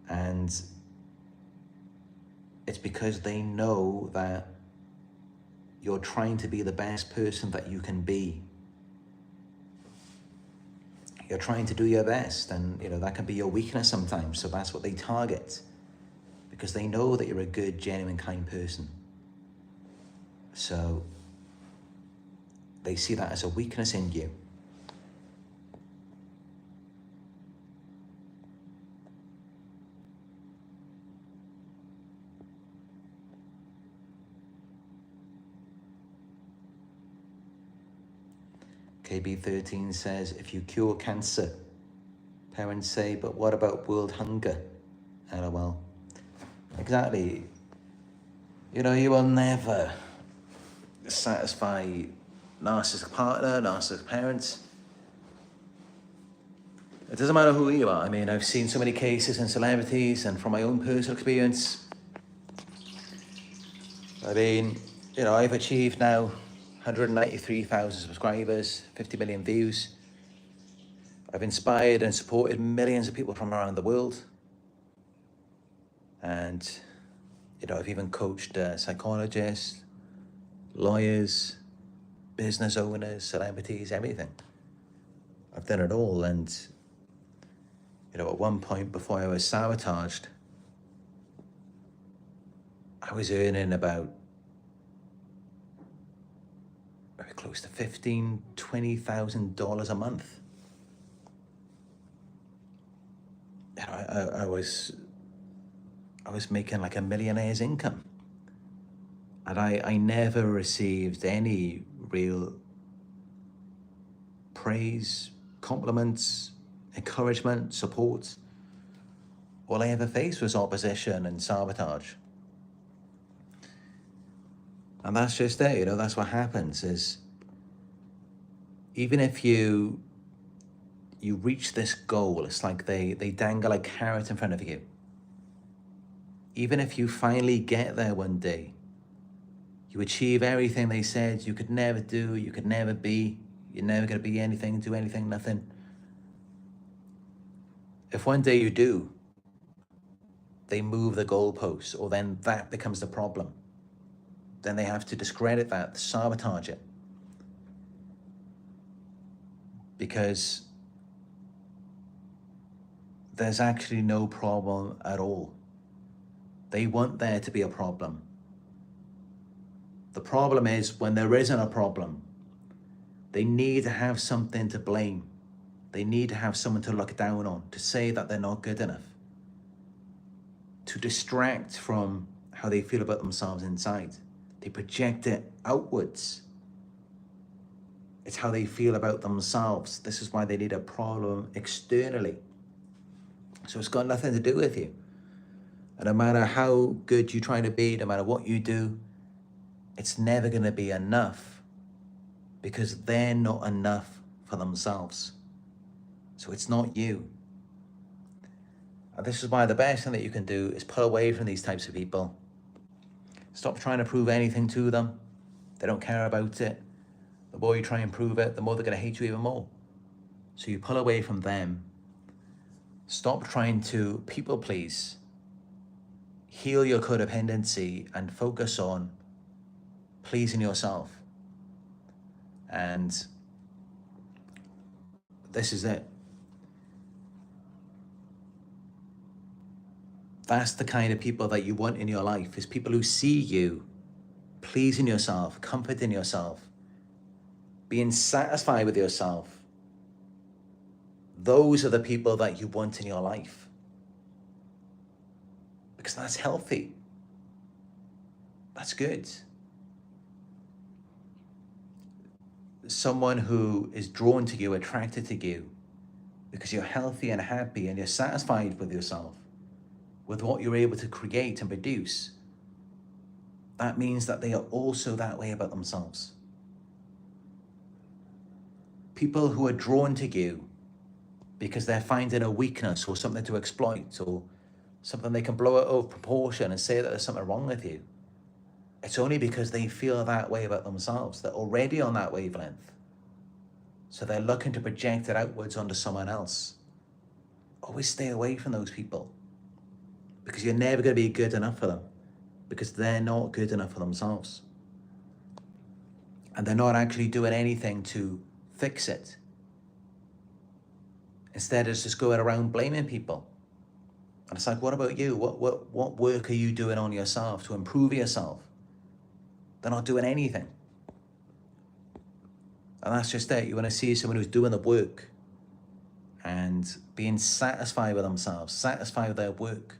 And it's because they know that you're trying to be the best person that you can be. You're trying to do your best, and you know that can be your weakness sometimes, so that's what they target, because they know that you're a good, genuine, kind person. So they see that as a weakness in you. KB13 says, if you cure cancer, parents say, but what about world hunger? LOL. Exactly. You know, you will never satisfy narcissistic partner, narcissistic parents. It doesn't matter who you are. I mean, I've seen so many cases and celebrities, and from my own personal experience, I mean, you know, I've achieved now 193,000 subscribers, 50 million views. I've inspired and supported millions of people from around the world. And, you know, I've even coached psychologists, lawyers, business owners, celebrities, everything. I've done it all. And, you know, at one point before I was sabotaged, I was earning about very close to $15,000, $20,000 a month. You know, I was making like a millionaire's income. And I never received any real praise, compliments, encouragement, support. All I ever faced was opposition and sabotage. And that's just it, you know, that's what happens is, even if you reach this goal, it's like they dangle a carrot in front of you. Even if you finally get there one day, you achieve everything they said you could never do, you could never be, you're never gonna be anything, do anything, nothing. If one day you do, they move the goalposts, or then that becomes the problem. Then they have to discredit that, sabotage it. Because there's actually no problem at all. They want there to be a problem. The problem is when there isn't a problem, they need to have something to blame. They need to have someone to look down on, to say that they're not good enough, to distract from how they feel about themselves inside. They project it outwards. It's how they feel about themselves. This is why they need a problem externally. So it's got nothing to do with you. And no matter how good you try to be, no matter what you do, it's never going to be enough, because they're not enough for themselves. So it's not you. And this is why the best thing that you can do is pull away from these types of people. Stop trying to prove anything to them. They don't care about it. The more you try and prove it, the more they're going to hate you even more. So you pull away from them. Stop trying to people please. Heal your codependency and focus on pleasing yourself. And this is it. That's the kind of people that you want in your life, is people who see you pleasing yourself, comforting yourself, being satisfied with yourself. Those are the people that you want in your life, because that's healthy. That's good. Someone who is drawn to you, attracted to you, because you're healthy and happy and you're satisfied with yourself, with what you're able to create and produce. That means that they are also that way about themselves. People who are drawn to you because they're finding a weakness or something to exploit or something they can blow out of proportion and say that there's something wrong with you. It's only because they feel that way about themselves. They're already on that wavelength. So they're looking to project it outwards onto someone else. Always stay away from those people, because you're never going to be good enough for them, because they're not good enough for themselves. And they're not actually doing anything to fix it. Instead, it's just going around blaming people. And it's like, what about you? What work are you doing on yourself to improve yourself? They're not doing anything. And that's just it. You want to see someone who's doing the work and being satisfied with themselves, satisfied with their work,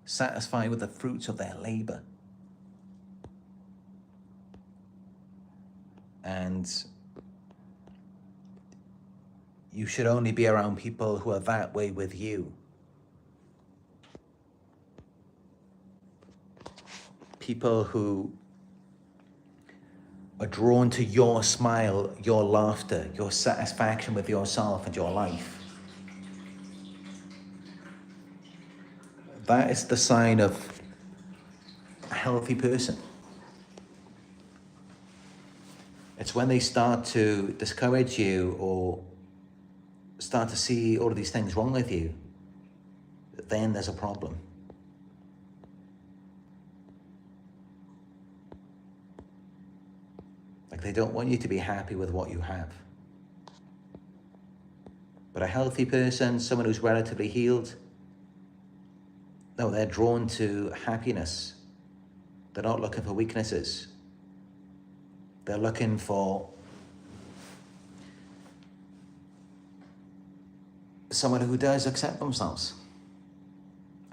satisfied with the fruits of their labor. And you should only be around people who are that way with you. People who are drawn to your smile, your laughter, your satisfaction with yourself and your life. That is the sign of a healthy person. It's when they start to discourage you or start to see all of these things wrong with you, that then there's a problem. Like, they don't want you to be happy with what you have. But a healthy person, someone who's relatively healed, no, they're drawn to happiness. They're not looking for weaknesses. They're looking for someone who does accept themselves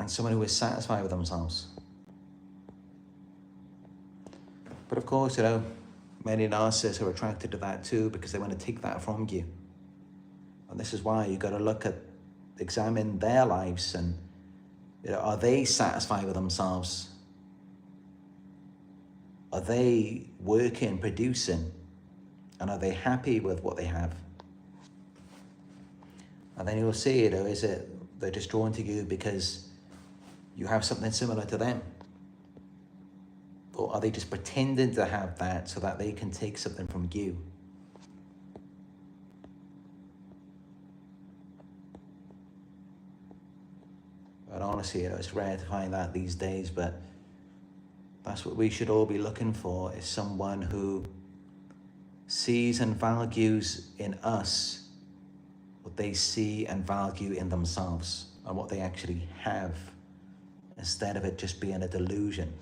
and someone who is satisfied with themselves. But of course, many narcissists are attracted to that too, because they want to take that from you. And this is why you got to examine their lives and, are they satisfied with themselves? Are they working, producing? And are they happy with what they have? And then you'll see, is it they're just drawn to you because you have something similar to them? Or are they just pretending to have that so that they can take something from you? And honestly, it's rare to find that these days, but that's what we should all be looking for, is someone who sees and values in us what they see and value in themselves and what they actually have, instead of it just being a delusion.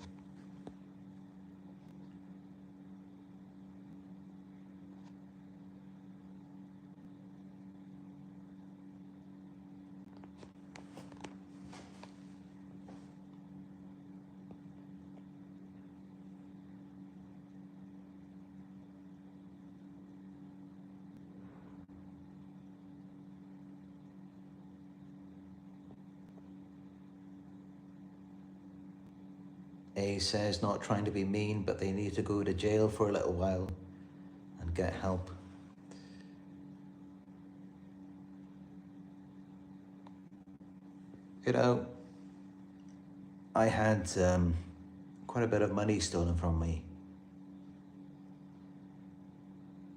A says, not trying to be mean, but they need to go to jail for a little while and get help. I had quite a bit of money stolen from me.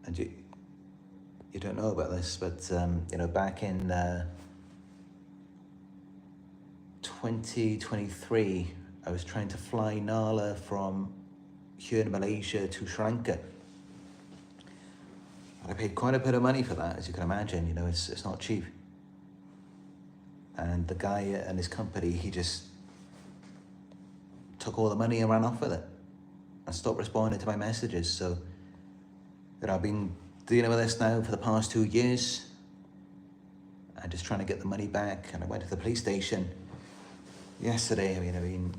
And you don't know about this, but back in 2023, I was trying to fly Nala from here in Malaysia to Sri Lanka. And I paid quite a bit of money for that, as you can imagine. It's not cheap. And the guy and his company, he just took all the money and ran off with it and stopped responding to my messages. So, I've been dealing with this now for the past 2 years. I'm just trying to get the money back. And I went to the police station yesterday. I've been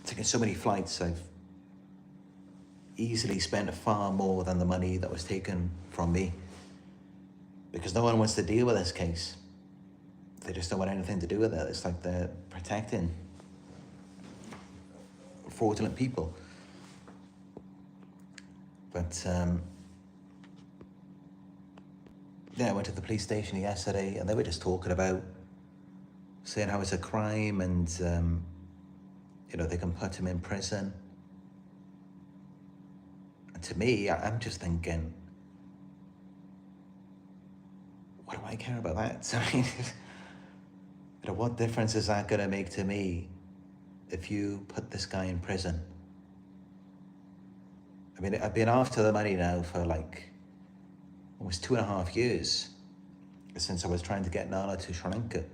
taking so many flights. I've easily spent far more than the money that was taken from me, because no one wants to deal with this case. They just don't want anything to do with it. It's like they're protecting fraudulent people. But I went to the police station yesterday, and they were just talking about saying how it's a crime, and they can put him in prison. And to me, I'm just thinking, what do I care about that? I mean, what difference is that going to make to me if you put this guy in prison? I mean, I've been after the money now for like almost 2.5 years, since I was trying to get Nala to Sri Lanka.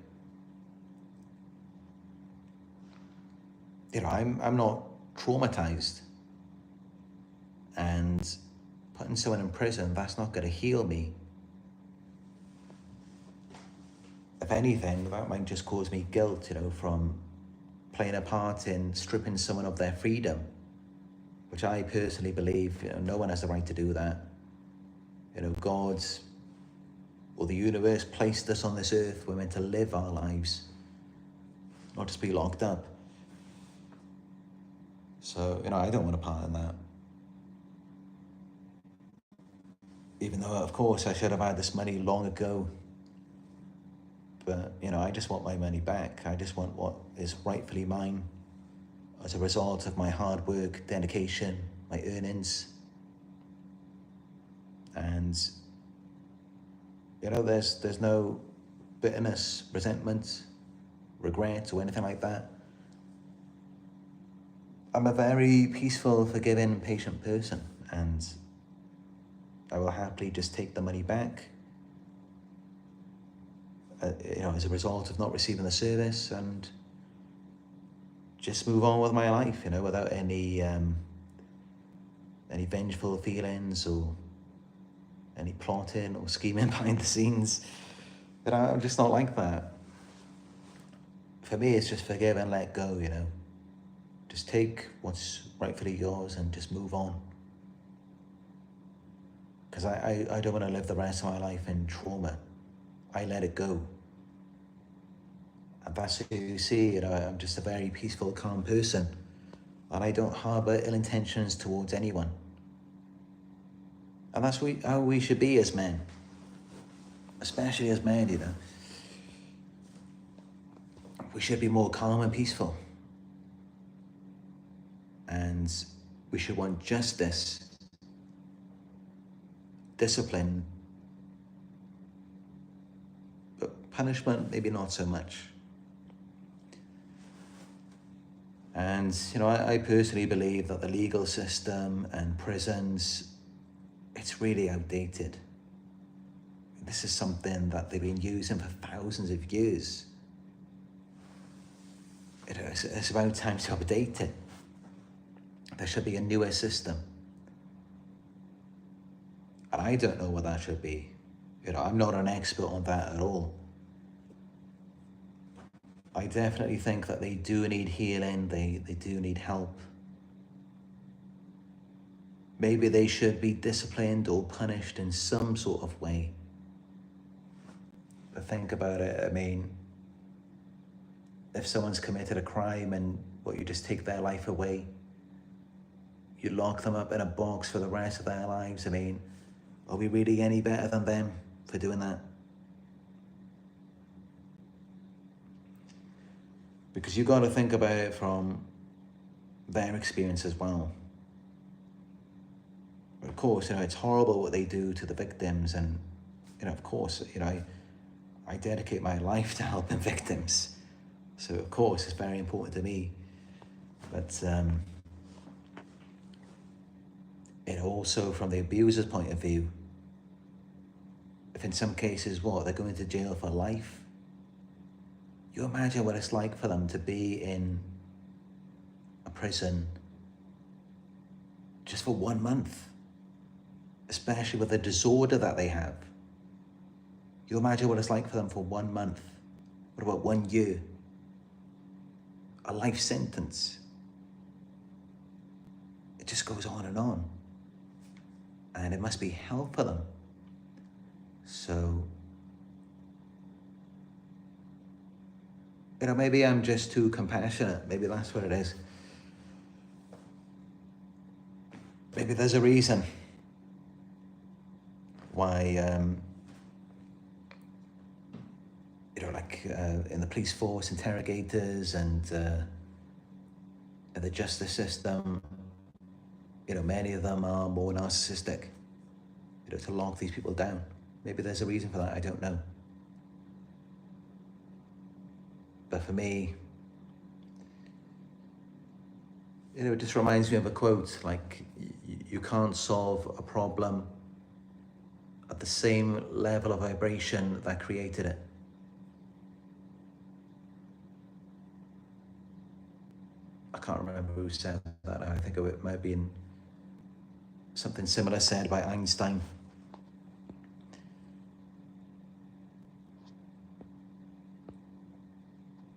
I'm not traumatized, and putting someone in prison, that's not going to heal me. If anything, that might just cause me guilt, from playing a part in stripping someone of their freedom, which I personally believe, no one has the right to do that. God's or the universe placed us on this earth. We're meant to live our lives, not just be locked up. So, I don't want a part in that. Even though, of course, I should have had this money long ago. But, I just want my money back. I just want what is rightfully mine as a result of my hard work, dedication, my earnings. And, there's no bitterness, resentment, regret, or anything like that. I'm a very peaceful, forgiving, patient person, and I will happily just take the money back, as a result of not receiving the service, and just move on with my life, without any vengeful feelings or any plotting or scheming behind the scenes. I'm just not like that. For me, it's just forgive and let go, Just take what's rightfully yours and just move on. Because I don't want to live the rest of my life in trauma. I let it go. And that's who you see, I'm just a very peaceful, calm person. And I don't harbor ill intentions towards anyone. And that's how we should be as men. Especially as men, We should be more calm and peaceful. And we should want justice, discipline, but punishment, maybe not so much. And, I personally believe that the legal system and prisons, it's really outdated. This is something that they've been using for thousands of years. It's about time to update it. There should be a newer system. And I don't know what that should be. I'm not an expert on that at all. I definitely think that they do need healing, they do need help. Maybe they should be disciplined or punished in some sort of way. But think about it, if someone's committed a crime and you just take their life away, you lock them up in a box for the rest of their lives, are we really any better than them for doing that? Because you got to think about it from their experience as well. Of course, it's horrible what they do to the victims, and of course, I dedicate my life to helping victims. So of course, it's very important to me. But also from the abuser's point of view, if in some cases they're going to jail for life, you imagine what it's like for them to be in a prison just for 1 month, especially with the disorder that they have. You imagine what it's like for them for 1 month. What about 1 year? A life sentence. It just goes on. And it must be hell for them. So, maybe I'm just too compassionate. Maybe that's what it is. Maybe there's a reason why in the police force, interrogators, and the justice system, many of them are more narcissistic, to lock these people down. Maybe there's a reason for that, I don't know. But for me, it just reminds me of a quote, like, you can't solve a problem at the same level of vibration that created it. I can't remember who said that. I think it might have been something similar said by Einstein.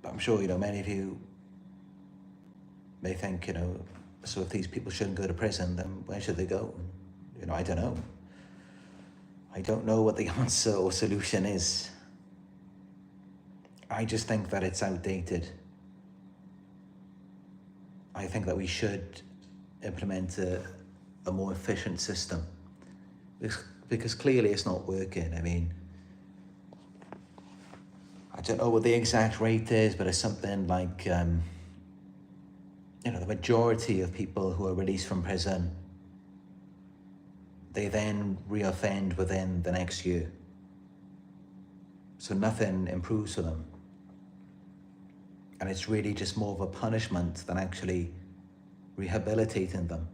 But I'm sure, many of you may think, so if these people shouldn't go to prison, then where should they go? I don't know. I don't know what the answer or solution is. I just think that it's outdated. I think that we should implement a more efficient system, because clearly it's not working. I mean, I don't know what the exact rate is, but it's something like, the majority of people who are released from prison, they then reoffend within the next year. So nothing improves for them. And it's really just more of a punishment than actually rehabilitating them.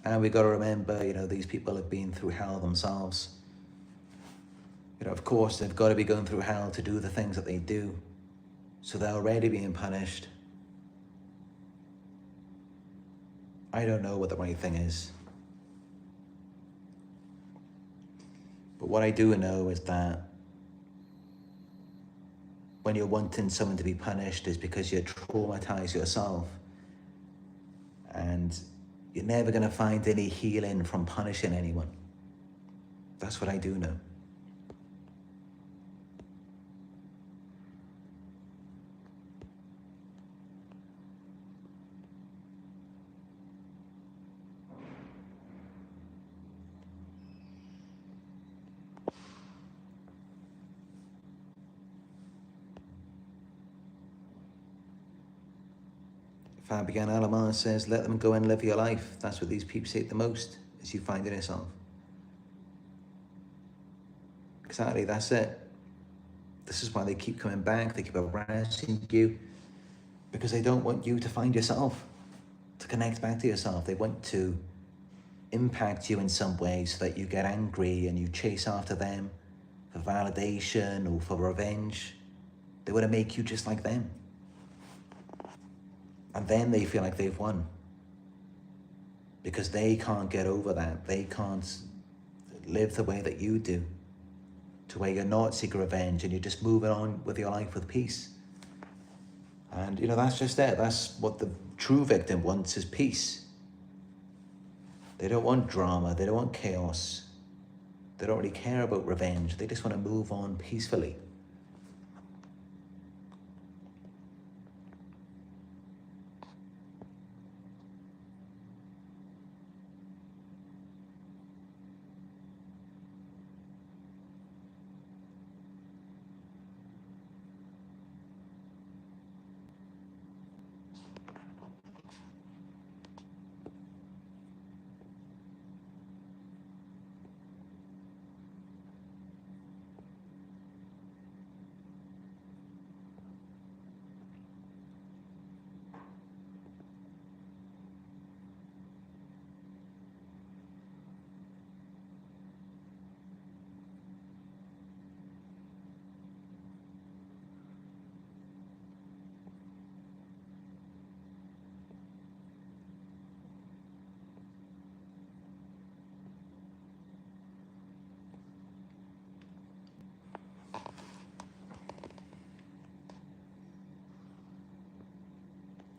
And we got to remember, these people have been through hell themselves. Of course, they've got to be going through hell to do the things that they do. So they're already being punished. I don't know what the right thing is. But what I do know is that when you're wanting someone to be punished, is because you're traumatized yourself. And you're never going to find any healing from punishing anyone. That's what I do know. Fabian Alamar says, let them go and live your life. That's what these peeps hate the most, is you finding yourself. Exactly, that's it. This is why they keep coming back. They keep harassing you, because they don't want you to find yourself, to connect back to yourself. They want to impact you in some way so that you get angry and you chase after them for validation or for revenge. They want to make you just like them. And then they feel like they've won, because they can't get over that. They can't live the way that you do, to where you're not seeking revenge and you're just moving on with your life with peace. And that's just it. That's what the true victim wants, is peace. They don't want drama. They don't want chaos. They don't really care about revenge. They just want to move on peacefully.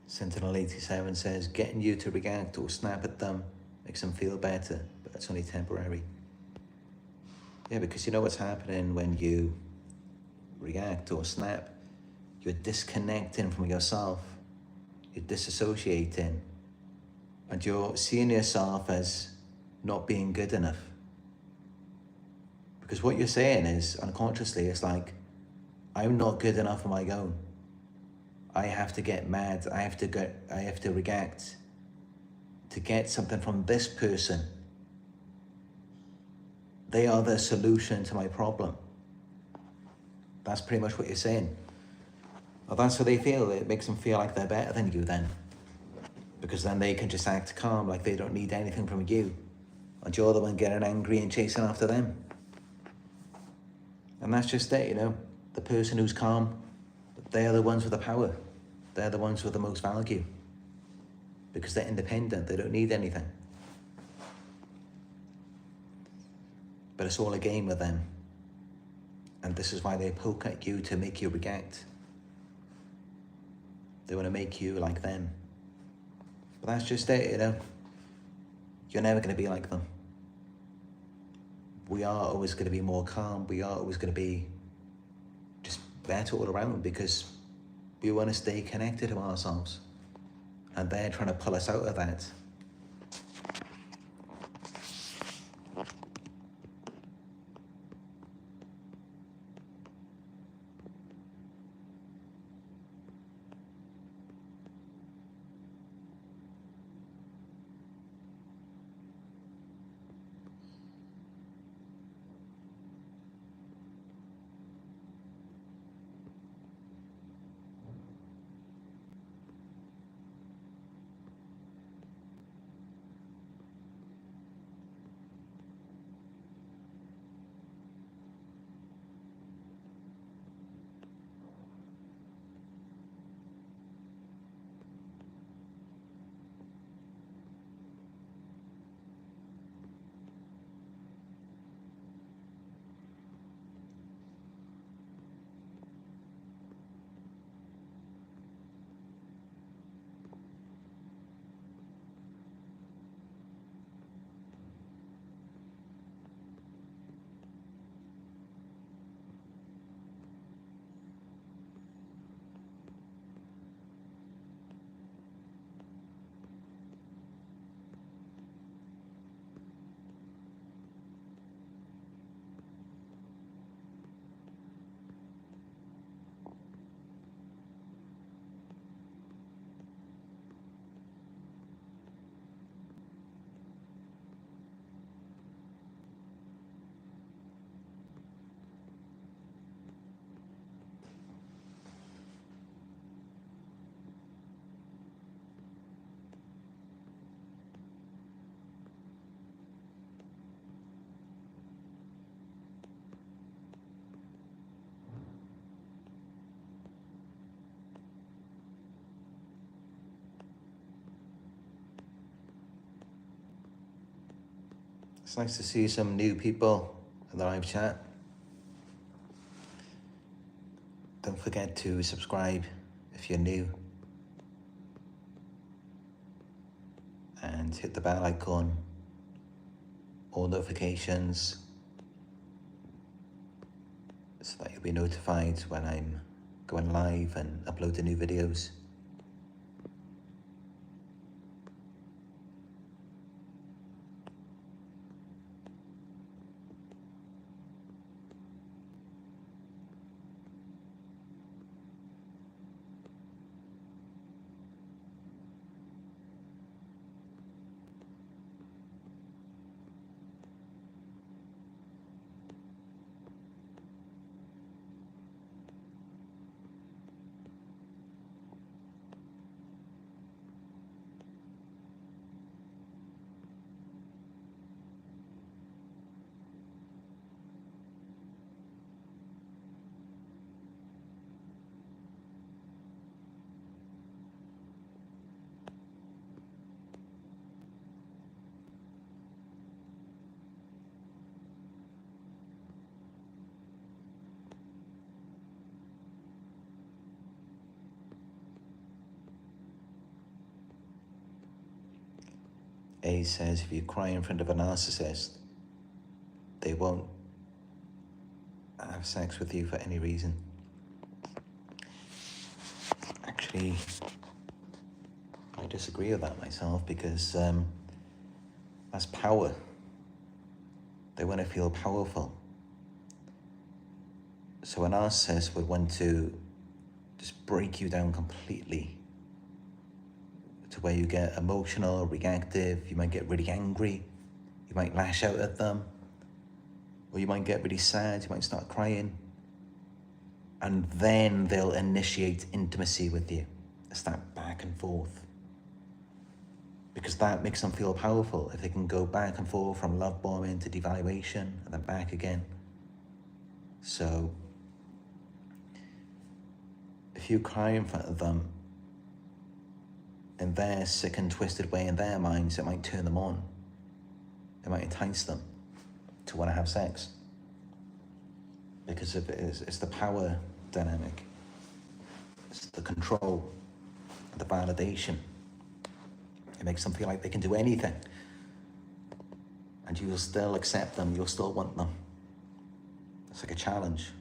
Sentinel87 says, getting you to react or snap at them makes them feel better, but that's only temporary. Yeah, because you know what's happening when you react or snap? You're disconnecting from yourself. You're disassociating. And you're seeing yourself as not being good enough. Because what you're saying is, unconsciously, it's like, I'm not good enough on my own. I have to get mad. I have to react to get something from this person. They are the solution to my problem. That's pretty much what you're saying. Well, that's how they feel. It makes them feel like they're better than you then. Because then they can just act calm, like they don't need anything from you. And you're the one getting angry and chasing after them. And that's just it, you know. The person who's calm, they're the ones with the power. They're the ones with the most value. Because they're independent, they don't need anything. But it's all a game with them. And this is why they poke at you, to make you react. They want to make you like them. But that's just it, you know. You're never going to be like them. We are always going to be more calm. We are always going to be just better all around, because we want to stay connected to ourselves. And they're trying to pull us out of that. It's nice to see some new people in the live chat. Don't forget to subscribe if you're new. And hit the bell icon, all notifications, so that you'll be notified when I'm going live and uploading new videos. A says if you cry in front of a narcissist, they won't have sex with you for any reason. Actually, I disagree with that myself, because that's power. They want to feel powerful. So a narcissist would want to just break you down completely to where you get emotional, reactive, you might get really angry, you might lash out at them, or you might get really sad, you might start crying. And then they'll initiate intimacy with you. It's that back and forth. Because that makes them feel powerful. If they can go back and forth from love bombing to devaluation and then back again. So if you cry in front of them, in their sick and twisted way in their minds, it might turn them on. It might entice them to want to have sex. Because it's the power dynamic. It's the control, the validation. It makes them feel like they can do anything. And you'll still accept them, you'll still want them. It's like a challenge.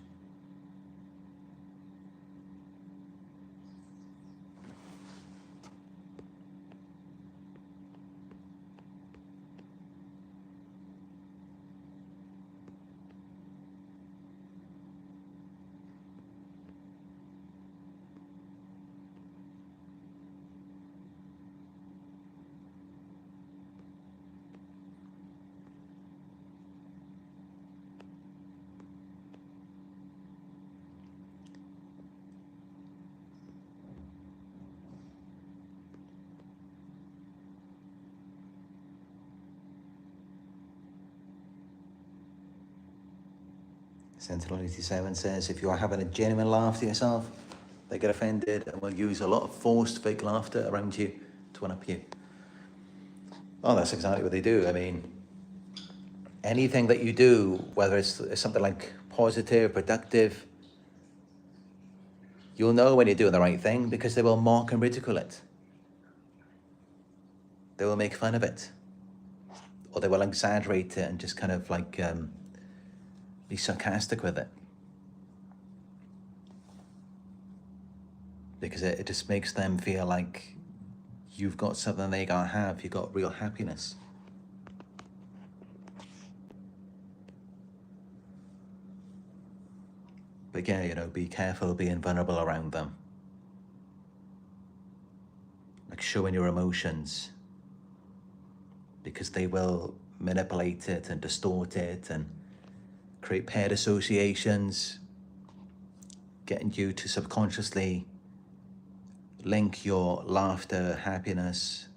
Sentinel-87 says, if you are having a genuine laugh to yourself, they get offended and will use a lot of forced fake laughter around you to one-up you. Oh, that's exactly what they do. I mean, anything that you do, whether it's something like positive, productive, you'll know when you're doing the right thing because they will mock and ridicule it. They will make fun of it. Or they will exaggerate it and just kind of like be sarcastic with it. Because it just makes them feel like you've got something they can't have. You've got real happiness. But yeah, you know, be careful being vulnerable around them. Like showing your emotions. Because they will manipulate it and distort it and create paired associations, getting you to subconsciously link your laughter, happiness,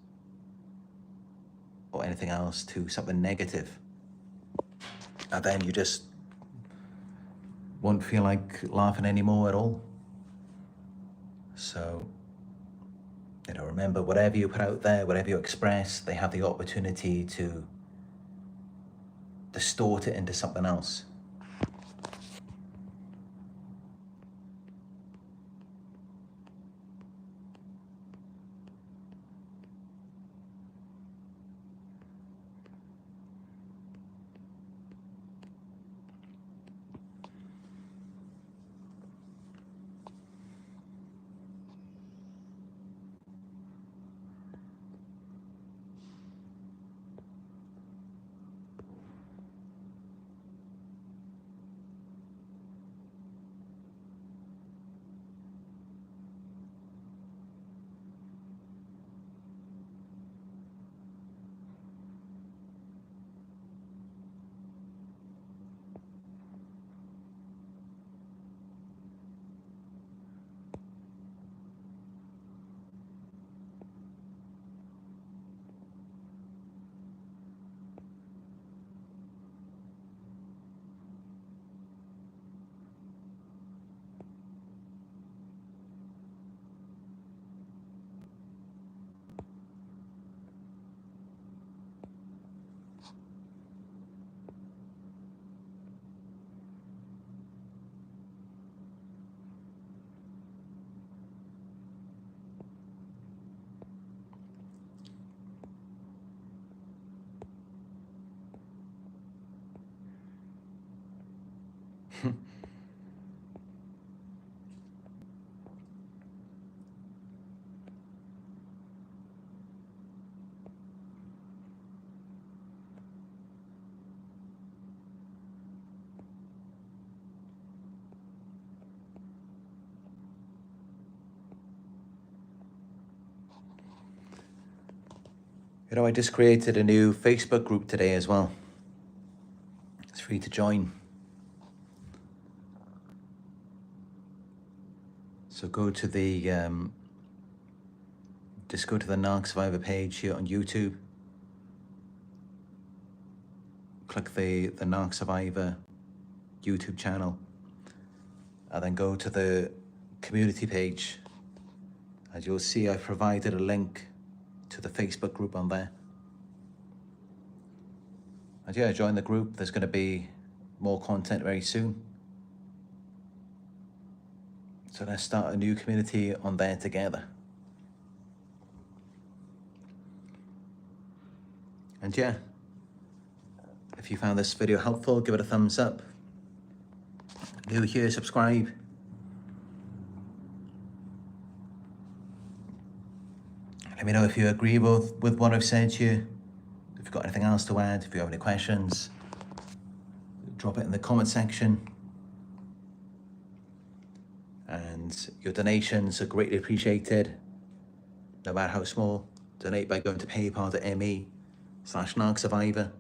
or anything else to something negative. And then you just won't feel like laughing anymore at all. So, you know, remember, whatever you put out there, whatever you express, they have the opportunity to distort it into something else. You know, I just created a new Facebook group today as well. It's free to join. So go to the, just go to the Narc Survivor page here on YouTube. Click the Narc Survivor YouTube channel. And then go to the community page. As you'll see, I've provided a link to the Facebook group on there. And yeah, join the group. There's going to be more content very soon. So let's start a new community on there together. And yeah, if you found this video helpful, give it a thumbs up. New here, subscribe. Let me know if you agree with what I've said here. If you've got anything else to add, if you have any questions, drop it in the comment section. And your donations are greatly appreciated, no matter how small. Donate by going to paypal.me/Narc Survivor.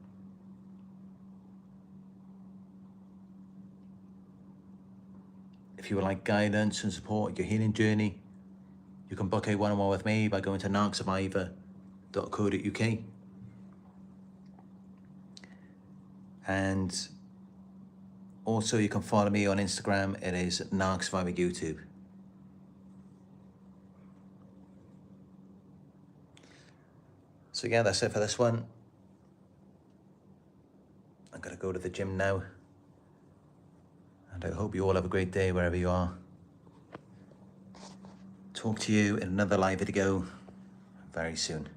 If you would like guidance and support your healing journey, you can book a one-on-one with me by going to narcsurvivor.co.uk. And also you can follow me on Instagram. It is Narc Survivor YouTube. So yeah, that's it for this one. I'm gonna go to the gym now. And I hope you all have a great day wherever you are. Talk to you in another live video very soon.